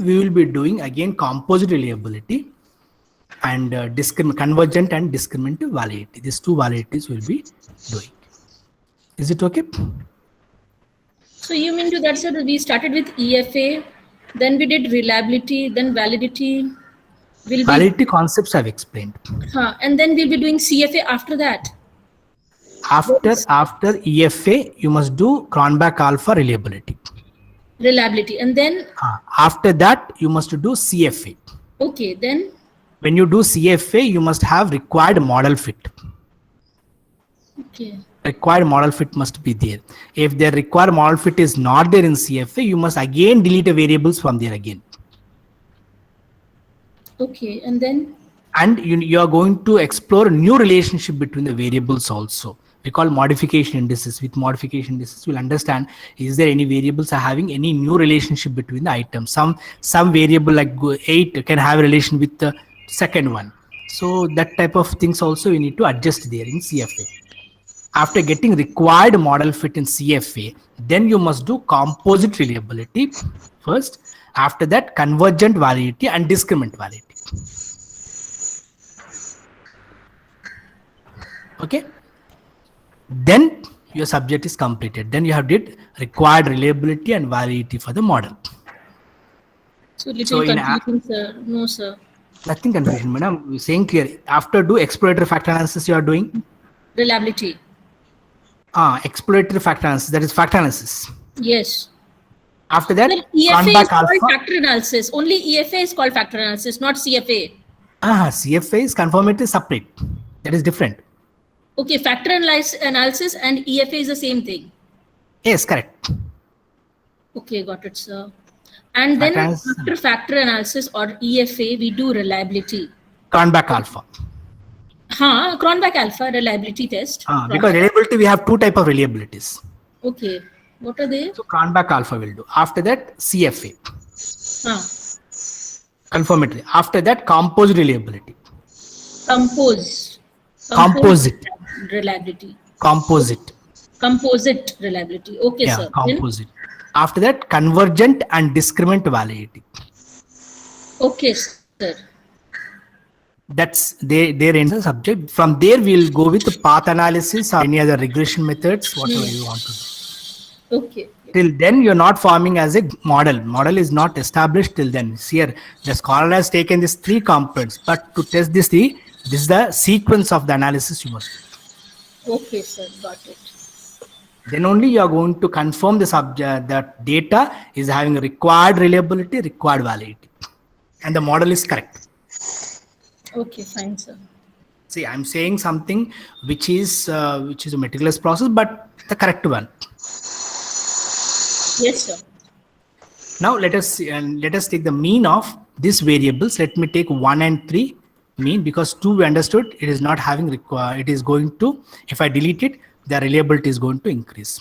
we will be doing again composite reliability and convergent and discriminant validity. These two validities will be doing. Is it okay? So you mean to that, sir, we started with EFA, then we did reliability, then validity. Validity concepts I've explained. And then we'll be doing CFA after that. After EFA, you must do Cronbach alpha reliability. Reliability. And then? After that, you must do CFA. Okay, then? When you do CFA, you must have required model fit. Okay. Required model fit must be there. If the required model fit is not there in CFA, you must again delete the variables from there again. Okay, and then? And you are going to explore a new relationship between the variables also. We call modification indices. With modification indices, we'll understand, is there any variables are having any new relationship between the items. Some variable like 8 can have a relation with the second one. So that type of things also you need to adjust there in CFA. After getting required model fit in CFA, then you must do composite reliability first. After that, convergent validity and discriminant validity. Okay. Then your subject is completed. Then you have did required reliability and validity for the model. So little confusing, sir. No, sir. Nothing confusion, madam. We're saying clear. After do exploratory factor analysis, you are doing reliability. Exploratory factor analysis. That is factor analysis. Yes. After that, EFA is called factor analysis. Only EFA is called factor analysis, not CFA. CFA is conformity separate. That is different. Okay, factor analysis and EFA is the same thing. Yes, correct. Okay, got it, sir. And then after factor analysis or EFA, we do reliability. Cronbach alpha. Cronbach alpha reliability test. Because reliability, we have two type of reliabilities. Okay, what are they? So Cronbach alpha will do. After that, CFA. Conformity. After that, composite reliability. Composite reliability. Composite reliability. Okay, sir. Composite. After that, convergent and discriminant validity. Okay, sir. That's their answer subject. From there, we'll go with the path analysis or any other regression methods, whatever you want to do. Okay. Till then, you're not forming as a model. Model is not established till then. Here, the scholar has taken these 3 components, but to test this is the sequence of the analysis you must do. Okay, sir. Got it. Then only you are going to confirm the subject that data is having required reliability, required validity, and the model is correct. Okay, fine, sir. See, I'm saying something which is a meticulous process, but the correct one. Yes, sir. Now let us take the mean of these variables. Let me take 1 and 3 mean, because 2 we understood it is not having required. It is going to, if I delete it, the reliability is going to increase.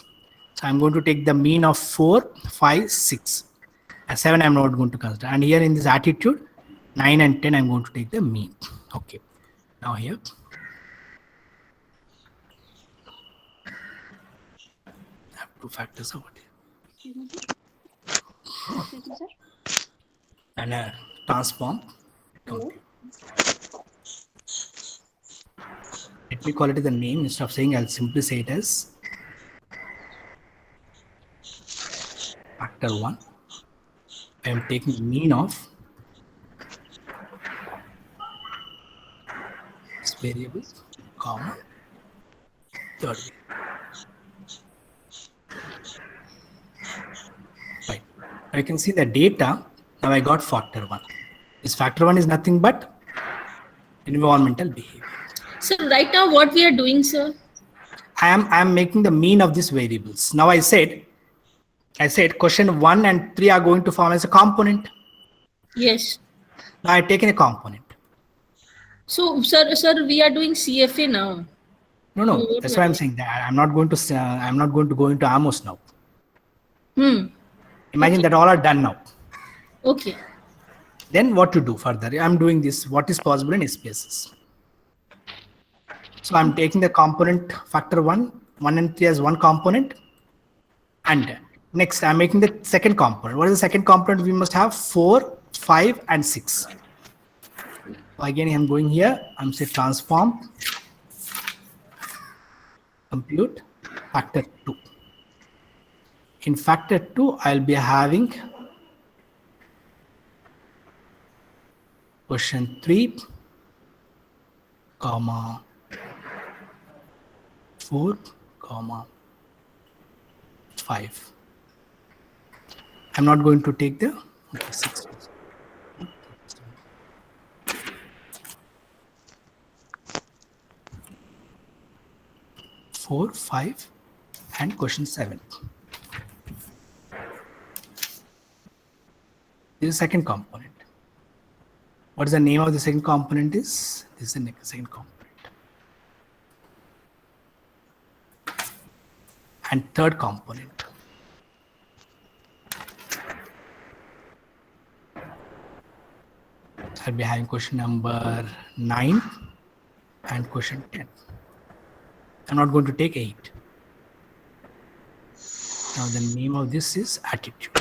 So I'm going to take the mean of 4, 5, 6. 7 I'm not going to consider. And here in this attitude, 9 and 10 I'm going to take the mean. Okay. Now here. I have 2 factors over here. And a transform. Let me call it the name instead of saying, I'll simply say it as factor 1. I am taking mean of this variable, comma, third. Right. I can see the data. Now I got factor 1. This factor 1 is nothing but environmental behavior. So right now what we are doing, sir? I am making the mean of these variables. Now I said question 1 and 3 are going to form as a component. Yes. Now I've taken a component. So sir, we are doing CFA now. No, that's why I'm saying that I'm not going to go into Amos now. Imagine that all are done now. Okay. Then what to do further? I'm doing this, what is possible in SPSS. So I'm taking the component factor 1 and 3 as one component. And next I'm making the second component. What is the second component? We must have 4, 5 and 6. Again, I'm going here. I'm say transform, compute factor 2. In factor 2, I'll be having question 3, comma 4, comma 5. I'm not going to take the 6. 4, 5, and question 7. This is the second component. What is the name of the second component? This is the second component. And third component. I'll be having question number 9 and question 10. I'm not going to take 8. Now the name of this is attitude.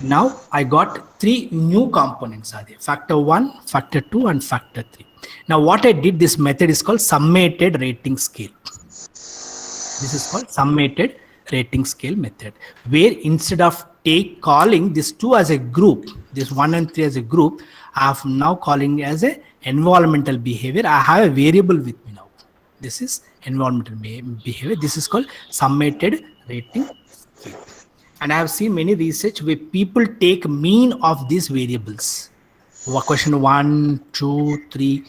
Now I got 3 new components are there. Factor 1, factor 2, and factor 3. Now what I did, this method is called summated rating scale. This is called summated rating scale method, where instead of calling this 2 as a group, this 1 and 3 as a group, I have now calling it as a environmental behavior. I have a variable with me now. This is environmental behavior. This is called summated rating scale. And I have seen many research where people take mean of these variables. Question 1, 2, 3.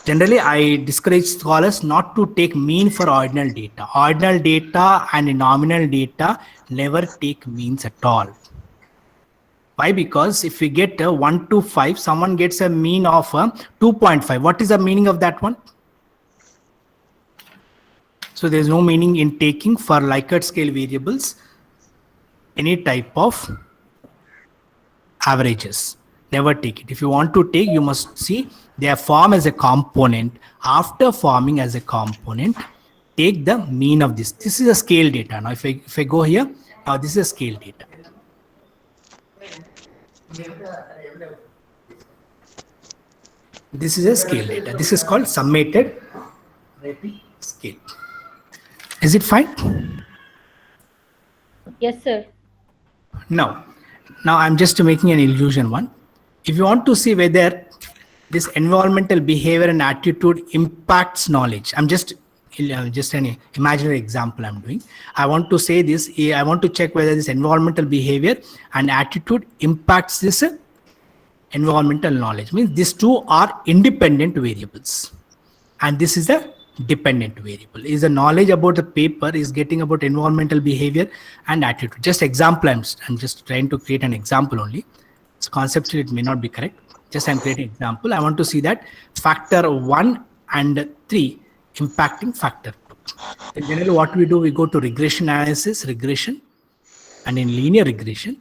Generally, I discourage scholars not to take mean for ordinal data. Ordinal data and nominal data never take means at all. Why? Because if we get a 1 to 5, someone gets a mean of 2.5. What is the meaning of that one? So there is no meaning in taking for Likert scale variables any type of averages. Never take it. If you want to take, you must see they are formed as a component. After forming as a component, take the mean of this. This is a scale data. Now if I go here, now this is a scale data. This is a scale data. This is called summated rating scale. Is it fine? Yes, sir. Now I'm just making an illusion one. If you want to see whether this environmental behavior and attitude impacts knowledge, I'm just an imaginary example I'm doing. I want to say this, I want to check whether this environmental behavior and attitude impacts this environmental knowledge. Means these two are independent variables and this is a dependent variable. Is the knowledge about the paper is getting about environmental behavior and attitude. Just example, I'm just trying to create an example only. So conceptually it may not be correct. Just I'm creating an example. I want to see that factor 1 and 3 impacting factor 2. And generally what we do, we go to regression analysis, regression, and in linear regression,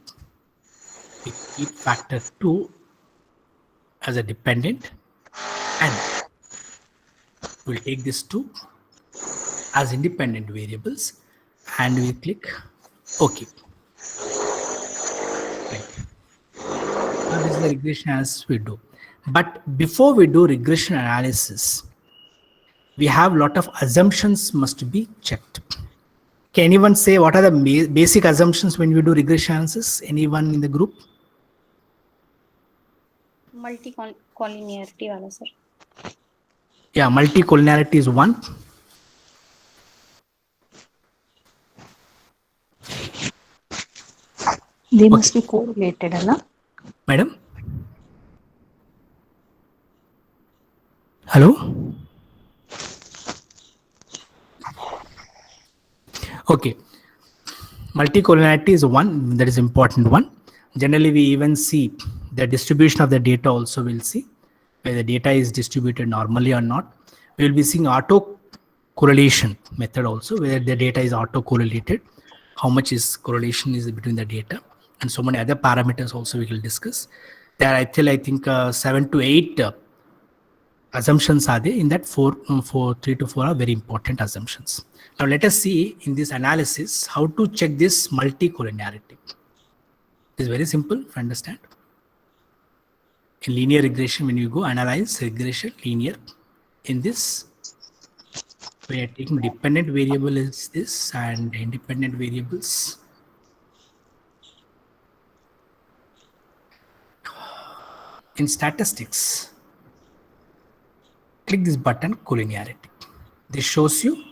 we keep factor 2 as a dependent and we'll take these 2 as independent variables and we click OK. Right. Now this is the regression analysis we do. But before we do regression analysis, we have a lot of assumptions must be checked. Can anyone say what are the basic assumptions when we do regression analysis? Anyone in the group? Multi-collinearity wala, sir. Yeah, multi-collinearity is one. They must be correlated, Allah. Madam? Hello? Okay. Multi-collinearity is one, that is important one. Generally, we even see the distribution of the data also we'll see whether the data is distributed normally or not. We will be seeing auto-correlation method also, whether the data is auto-correlated, how much is correlation is between the data, and so many other parameters also we will discuss. There are I think 7 to 8 assumptions are there in that 3 to 4 are very important assumptions. Now let us see in this analysis how to check this multicollinearity. It is very simple to understand. In linear regression, when you go analyze regression linear, in this we are taking dependent variable is this and independent variables. In statistics, click this button collinearity. This shows you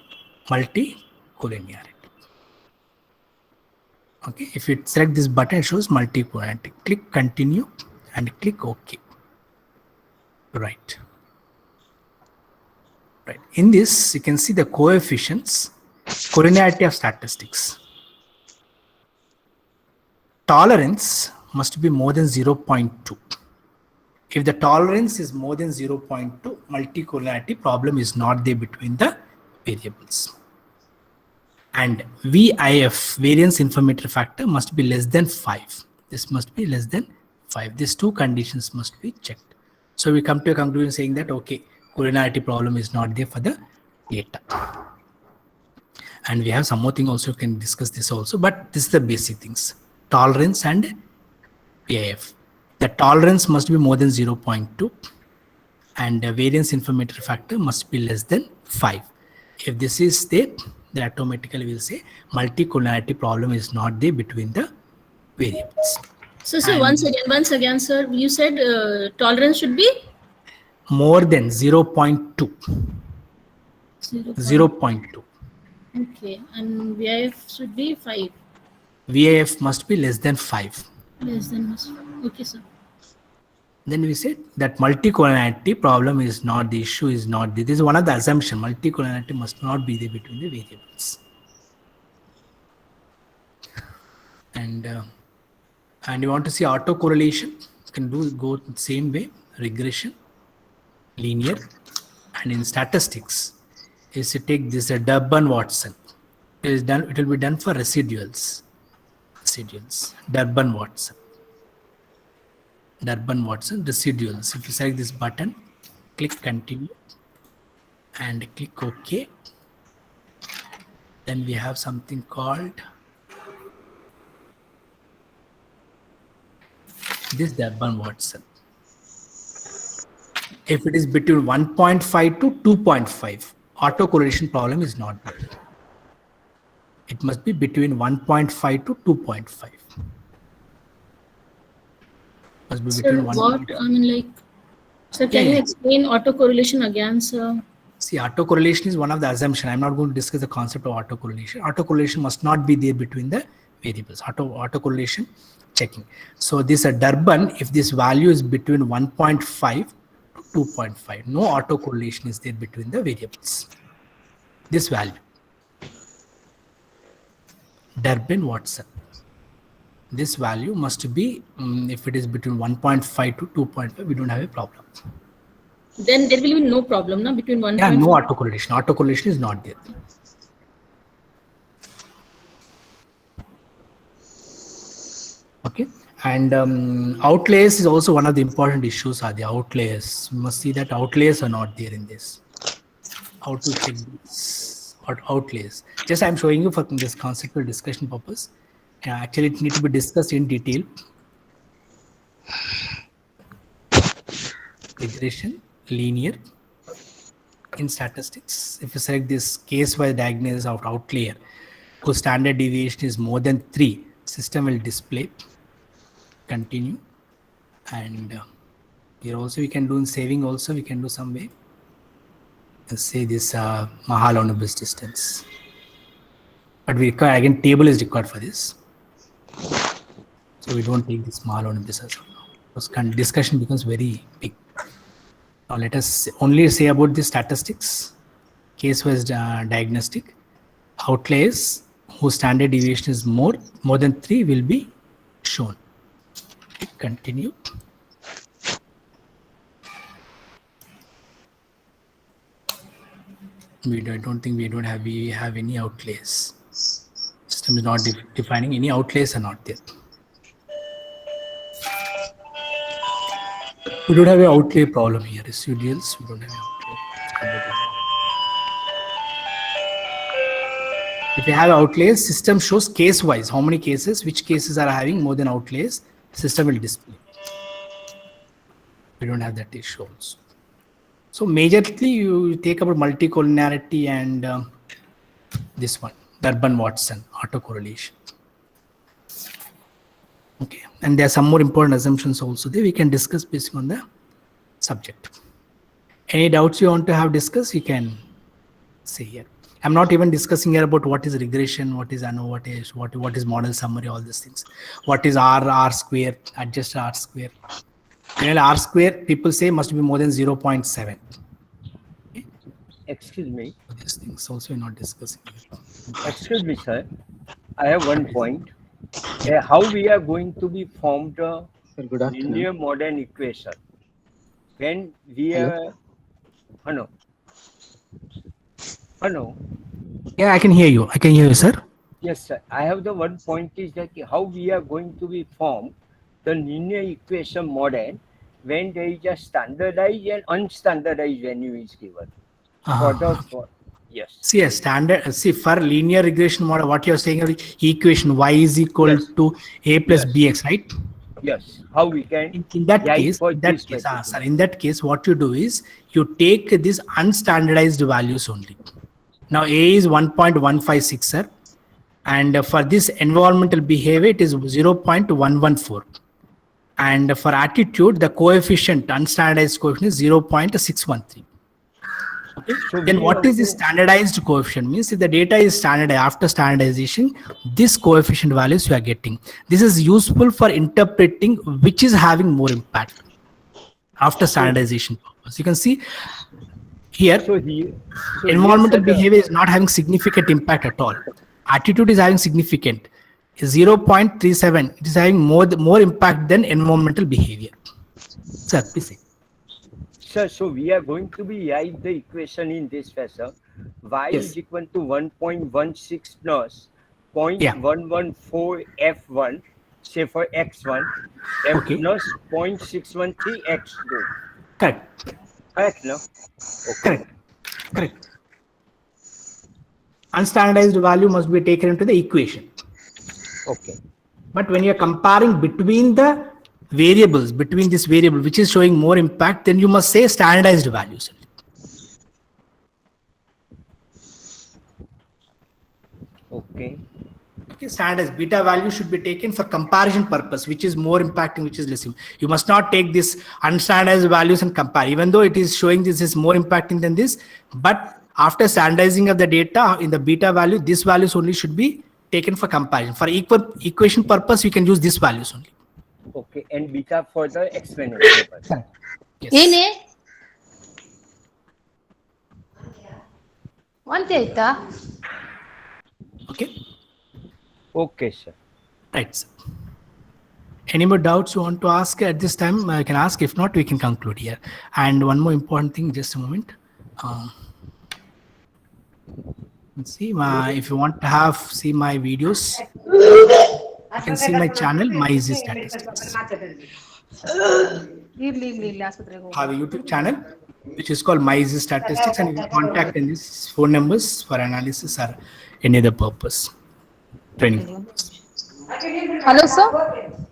multicollinearity. Okay, if you select this button, it shows multicollinearity. Click continue and click OK. Right. Right. In this, you can see the coefficients, collinearity of statistics. Tolerance must be more than 0.2. If the tolerance is more than 0.2, multicollinearity problem is not there between the variables. And VIF, variance informatory factor, must be less than 5. This must be less than 5. These two conditions must be checked. So we come to a conclusion saying that, okay, collinearity problem is not there for the data. And we have some more thing also, you can discuss this also, but this is the basic things. Tolerance and VIF. The tolerance must be more than 0.2 and the variance informatory factor must be less than 5. If this is there, then automatically we'll say multicollinearity problem is not there between the variables. So once again, sir, you said tolerance should be more than 0.2. 0.2. Okay, and VIF should be 5. VIF must be less than 5. Less than. Okay, sir. Then we said that multicollinearity problem is not the issue, is not the, this is one of the assumptions. Multicollinearity must not be there between the variables. And you want to see autocorrelation, you can go the same way, regression, linear, and in statistics, is to take this Durbin-Watson. It will be done for residuals. Durbin-Watson, residuals. If you select this button, click continue and click OK. Then we have something called this Durbin-Watson. If it is between 1.5 to 2.5, autocorrelation problem is not there. It must be between 1.5 to 2.5. Must be Sir, between what I mean, like, sir, can you explain autocorrelation again, sir? See, autocorrelation is one of the assumptions. I'm not going to discuss the concept of autocorrelation. Autocorrelation must not be there between the variables. Autocorrelation checking. So this Durbin, if this value is between 1.5 to 2.5, no autocorrelation is there between the variables. This value. Durbin-Watson. This value must be, if it is between 1.5 to 2.5, we don't have a problem. Then there will be no problem, no, between 1. Yeah, no autocorrelation. Autocorrelation is not there. Okay. And outliers is also one of the important issues are the outliers. You must see that outliers are not there in this. How to check this outliers. Just I'm showing you for this conceptual discussion purpose. Actually, it needs to be discussed in detail. Regression, linear. In statistics, if you select this case-wise diagnosis of outlier, whose standard deviation is more than 3, system will display. Continue. And here also we can do in saving also, we can do some way. Let's say this Mahalanobis distance. But we require, again, table is required for this. So we don't take this Mahalanobis as well. Because discussion becomes very big. Now let us only say about the statistics, case-wise diagnostic. Outliers whose standard deviation is more than 3 will be shown. Continue. I don't think we have any outliers. System is not defining any outliers are not there. We don't have an outlay problem here. Residuals, we don't have an outlay. If you have outlays, system shows case wise how many cases, which cases are having more than outlays, system will display. We don't have that issue also. So majorly you take about multicollinearity and this one, Durbin-Watson autocorrelation. Okay, and there are some more important assumptions also there we can discuss based on the subject. Any doubts you want to have discussed, you can say here. I'm not even discussing here about what is regression, what is ANOVA, what is model summary, all these things. What is R square, adjust R square. Well, R square, people say must be more than 0.7. Okay. Excuse me. These things also we're not discussing here. Excuse me, sir. I have one point. How we are going to be formed a Good afternoon. linear modern equation when we are hello. Yeah, I can hear you. I can hear you, sir. Yes, sir. I have the one point is that how we are going to be formed the linear equation model when there is a standardized and unstandardized value is given. Yes. See, a standard, see, for linear regression model, what you're saying is equation y is equal Yes. to a plus bx, right? Yes. How we can In that write case, for in that this case, particular- sir, in that case, what you do is you take these unstandardized values only. Now a is 1.156, sir, and for this environmental behavior, it is 0.114. And for attitude, the coefficient, unstandardized coefficient is 0.613. Okay. So Then we what have is the to- standardized coefficient? Means if the data is standardized after standardization, this coefficient values you are getting. This is useful for interpreting which is having more impact after standardization purpose. You can see here, So here, so environmental here, sir, behavior is not having significant impact at all. Attitude is having significant. 0.37. It is having more impact than environmental behavior. Sir, please say. Sir, so we are going to be write the equation in this fashion. Y Yes. is equal to 1.16 plus Yeah. 0.114 F1, say for X1, F Okay. plus 0.613 X2. Correct. Correct, no? Okay. Correct. Unstandardized value must be taken into the equation. Okay. But when you're comparing between the variables, between this variable which is showing more impact, then you must say standardized values. Okay. Okay, standardized beta value should be taken for comparison purpose, which is more impacting, which is less. You must not take this unstandardized values and compare, even though it is showing this is more impacting than this. But after standardizing of the data in the beta value, this values only should be taken for comparison. For equation purpose, you can use these values only. Okay. And beta for the explanation purpose. Yes. ಏನೇ ವಾಂತಿ ಆಯ್ತಾ? Okay. Okay, sir. Right. Sir. Any more doubts you want to ask at this time? I can ask. If not, we can conclude here. And one more important thing, just a moment. Let's see. If you want to see my videos, you can see my channel, My Easy Statistics. ಇರ್ಲಿ ಆಸ್ಪತ್ರೆಗೆ ಹೋಗು. Have a YouTube channel which is called My Easy Statistics, and you can contact in these phone numbers for analysis or any other purpose. Training. Hello, sir.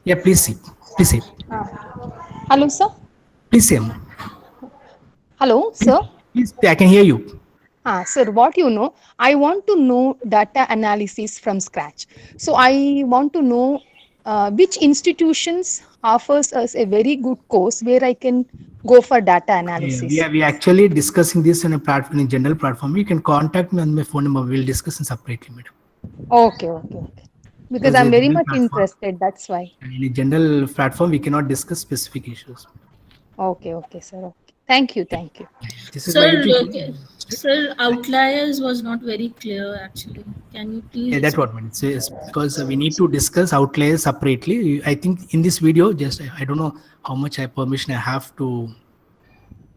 Yeah, please see. Please see. Hello, sir. Please say. Hello, sir. Please, I can hear you. Sir, what you know, I want to know data analysis from scratch. So I want to know which institutions offers us a very good course where I can go for data analysis. We are actually discussing this in a platform, in general platform. You can contact me on my phone number. We'll discuss it separately, madam. Okay. Because There's I'm a very general much platform. interested. That's why. And in a general platform, we cannot discuss specific issues. Okay, sir. Okay. Thank you. This is Sir, my YouTube. okay. Sir, outliers was not very clear actually. Can you please? Yeah, that's what I mean. It's because we need to discuss outliers separately. I think in this video, just I don't know how much permission I have to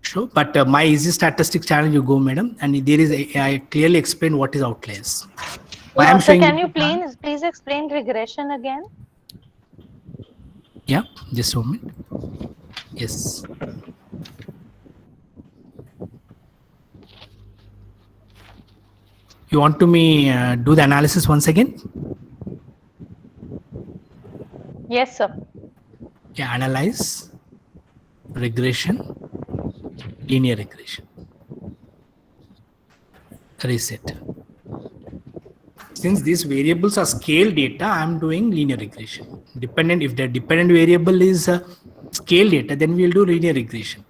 show, but My Easy Statistics channel, you go, madam, and there is I clearly explain what is outliers. Why I'm Sir, showing can you you- please explain regression again? Yeah, just a moment. Yes. You want to me do the analysis once again? Yes, sir. Yeah, analyze, regression, linear regression, reset. Since these variables are scale data, I'm doing linear regression. Dependent, if the dependent variable is scale data, then we'll do linear regression.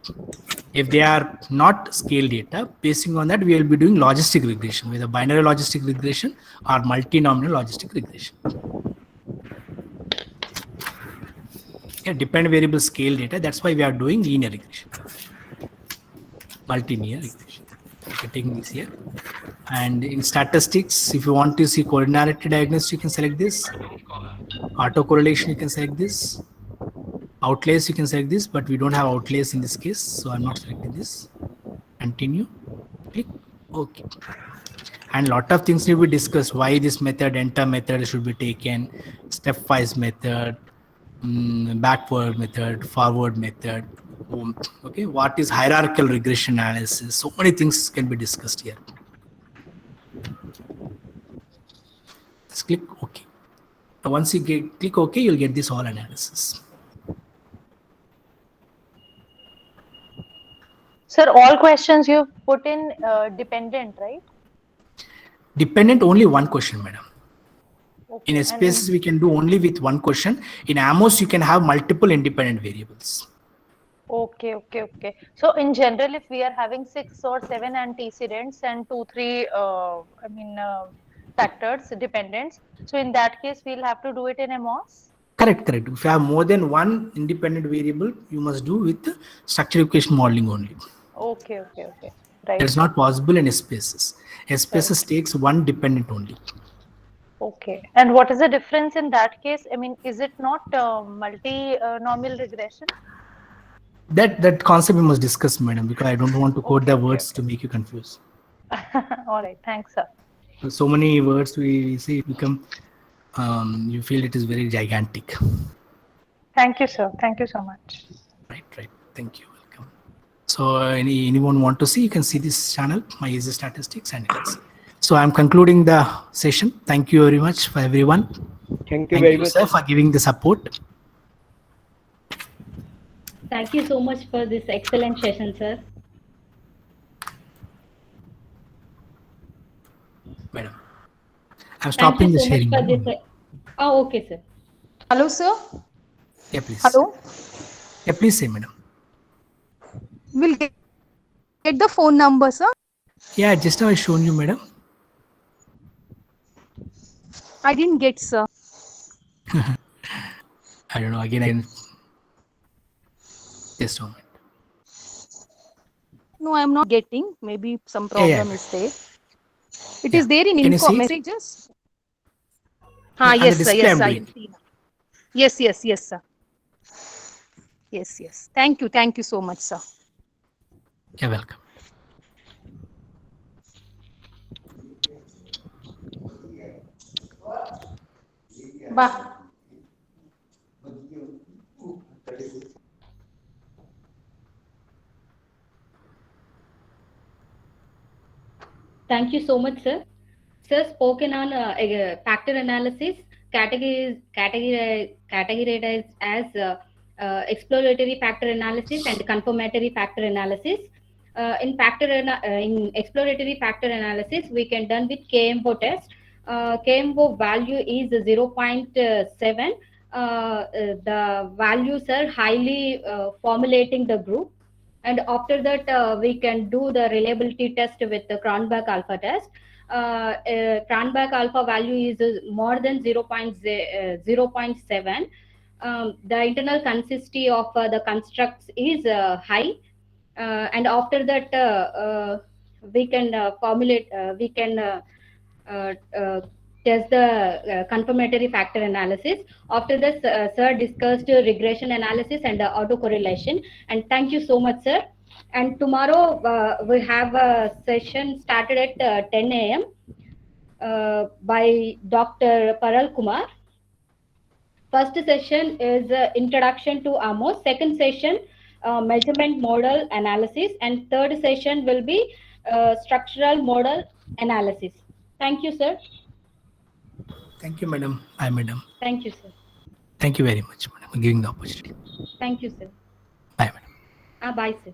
If they are not scale data, basing on that, we will be doing logistic regression, whether binary logistic regression or multinomial logistic regression. Yeah, dependent variable scale data. That's why we are doing linear regression, multilinear regression. Okay, taking this here. And in statistics, if you want to see coordinate diagnosis, you can select this. Autocorrelation, you can select this. Outliers, you can select this, but we don't have outliers in this case, so I'm not selecting this. Continue. Click OK. And lot of things will be discussed. Why this method, enter method should be taken, stepwise method, backward method, forward method. Okay, what is hierarchical regression analysis? So many things can be discussed here. Just click OK. Once you click OK, you'll get this all analysis. Sir, all questions you've put in dependent, right? Dependent only one question, madam. Okay. In And SPSS, we can do only with one question. In AMOS, you can have multiple independent variables. okay. So in general, if we are having 6 or 7 antecedents and 2, 3, factors, dependents, so in that case, we'll have to do it in MOS? Correct. If you have more than one independent variable, you must do with the structural equation modeling only. Okay. Right. That's not possible in SPSS. SPSS takes one dependent only. Okay. And what is the difference in that case? I mean, is it not multi-normal regression? That concept we must discuss, madam, because I don't want to quote the words to make you confused. All right. Thanks, sir. So many words we see become, you feel it is very gigantic. Thank you, sir. Thank you so much. Right. Thank you. Welcome. So anyone want to see, you can see this channel, my easy statistics, and you can see. So I'm concluding the session. Thank you very much for everyone. Thank you very much, sir, for giving the support. Thank you so much for this excellent session, sir. Madam, I'm stopping the sharing. Oh, okay, sir. Hello, sir. Yeah, please. Hello. Yeah, please say, madam. We'll get the phone number, sir. Yeah, just now I shown you, madam. I didn't get, sir. I don't know. Again, just a moment. No, I'm not getting. Maybe some problem is there. It is there in Can info you see? messages. the Yes, sir. display Yes, I'm I doing. can see now. Yes, sir. Yes. Thank you so much, sir. You're welcome. Bye. Thank you so much, sir. Sir, spoken on factor analysis, categorized as exploratory factor analysis and confirmatory factor analysis. In exploratory factor analysis, we can done with KMO test. KMO value is 0.7. The values are highly formulating the group. And after that, we can do the reliability test with the Cronbach alpha test. Cronbach alpha value is more than 0.7. The internal consistency of the constructs is high. And after that, we can test the confirmatory factor analysis. After this, sir discussed regression analysis and autocorrelation. And thank you so much, sir. And tomorrow we have a session started at 10 a.m. By Dr. Paral Kumar. First session is introduction to AMOS. Second session, measurement model analysis, and third session will be structural model analysis. Thank you, sir. Thank you, madam. Hi, madam. Thank you, sir. Thank you very much, madam, for giving the opportunity. Thank you, sir. Bye, madam. Bye, sir.